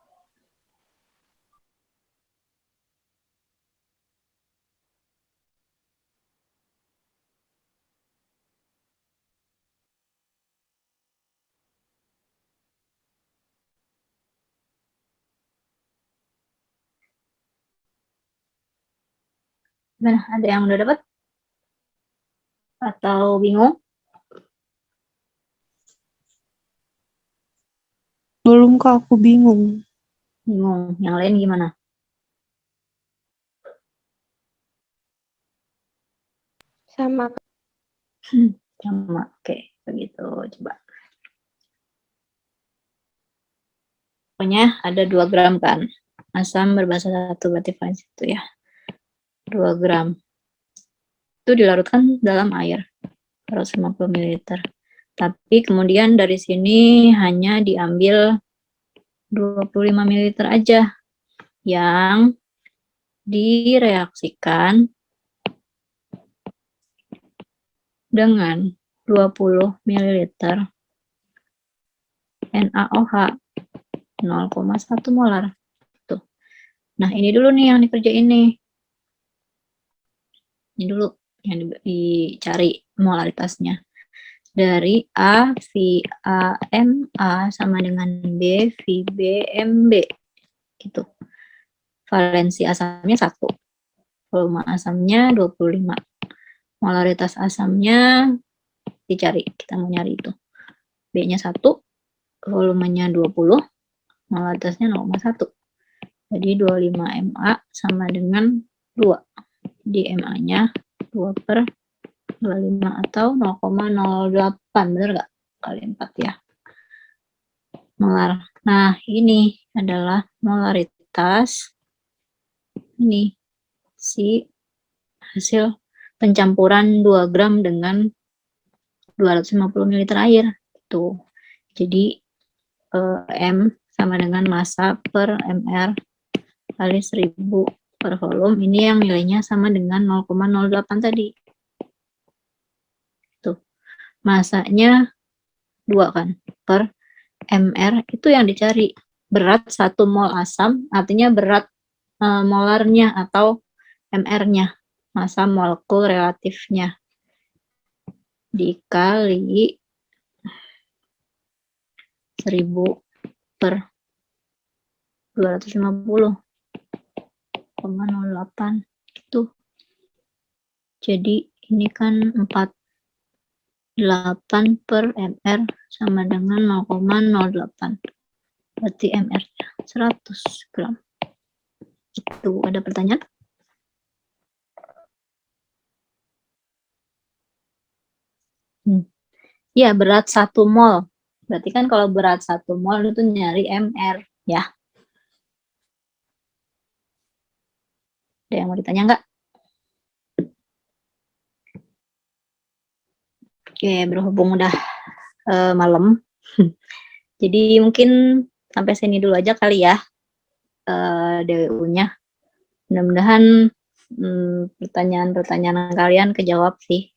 Gimana? Ada yang udah dapat? Atau bingung? Belum Kak, aku bingung. Bingung. Yang lain gimana? Sama. Sama. Oke, begitu. Coba. Pokoknya ada 2 gram kan. Asam berbasa 1 berarti valensi itu ya. 2 gram. Itu dilarutkan dalam air. 150 ml. Tapi kemudian dari sini hanya diambil 25 ml aja yang direaksikan dengan 20 ml NaOH 0,1 molar. Tuh. Nah, ini dulu nih yang dikerjain nih. Ini dulu yang dicari molaritasnya. Dari A, V, A, M, A sama dengan B, V, B, M, B. Gitu. Valensi asamnya 1. Volume asamnya 25. Molaritas asamnya dicari. Kita mau nyari itu. B-nya 1, volumenya 20, molaritasnya 0,1. Jadi 25 MA sama dengan 2. Di MA-nya 2 per 25 atau 0,08. Bener nggak? Kali 4 ya. Molar. Nah, ini adalah molaritas. Ini si hasil pencampuran 2 gram dengan 250 ml air. Tuh. Jadi M sama dengan massa per mr kali 1000 per volume. Ini yang nilainya sama dengan 0,08 tadi. Tuh. Masanya 2 kan per mr itu yang dicari. Berat 1 mol asam artinya berat molarnya atau mr-nya. Massa molekul relatifnya dikali 1000 per 250,08 itu. Jadi ini kan 48 per mr sama dengan 0,08. Berarti mr-nya 100 gram. Itu ada pertanyaan? Ya, berat 1 mol. Berarti kan kalau berat 1 mol itu nyari mr, ya. Ada yang mau ditanya nggak? Oke, berhubung udah malam. Jadi mungkin sampai sini dulu aja kali ya DWU-nya. Mudah-mudahan pertanyaan-pertanyaan kalian kejawab sih.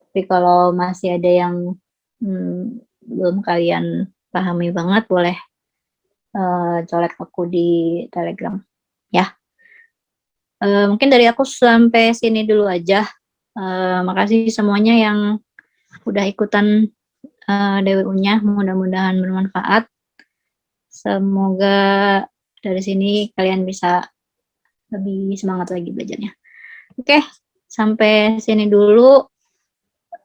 Tapi kalau masih ada yang belum kalian pahami banget, boleh colek aku di Telegram ya. Mungkin dari aku sampai sini dulu aja. Makasih semuanya yang udah ikutan DWU-nya, mudah-mudahan bermanfaat. Semoga dari sini kalian bisa lebih semangat lagi belajarnya. Oke, sampai sini dulu.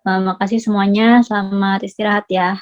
Makasih semuanya, selamat istirahat ya.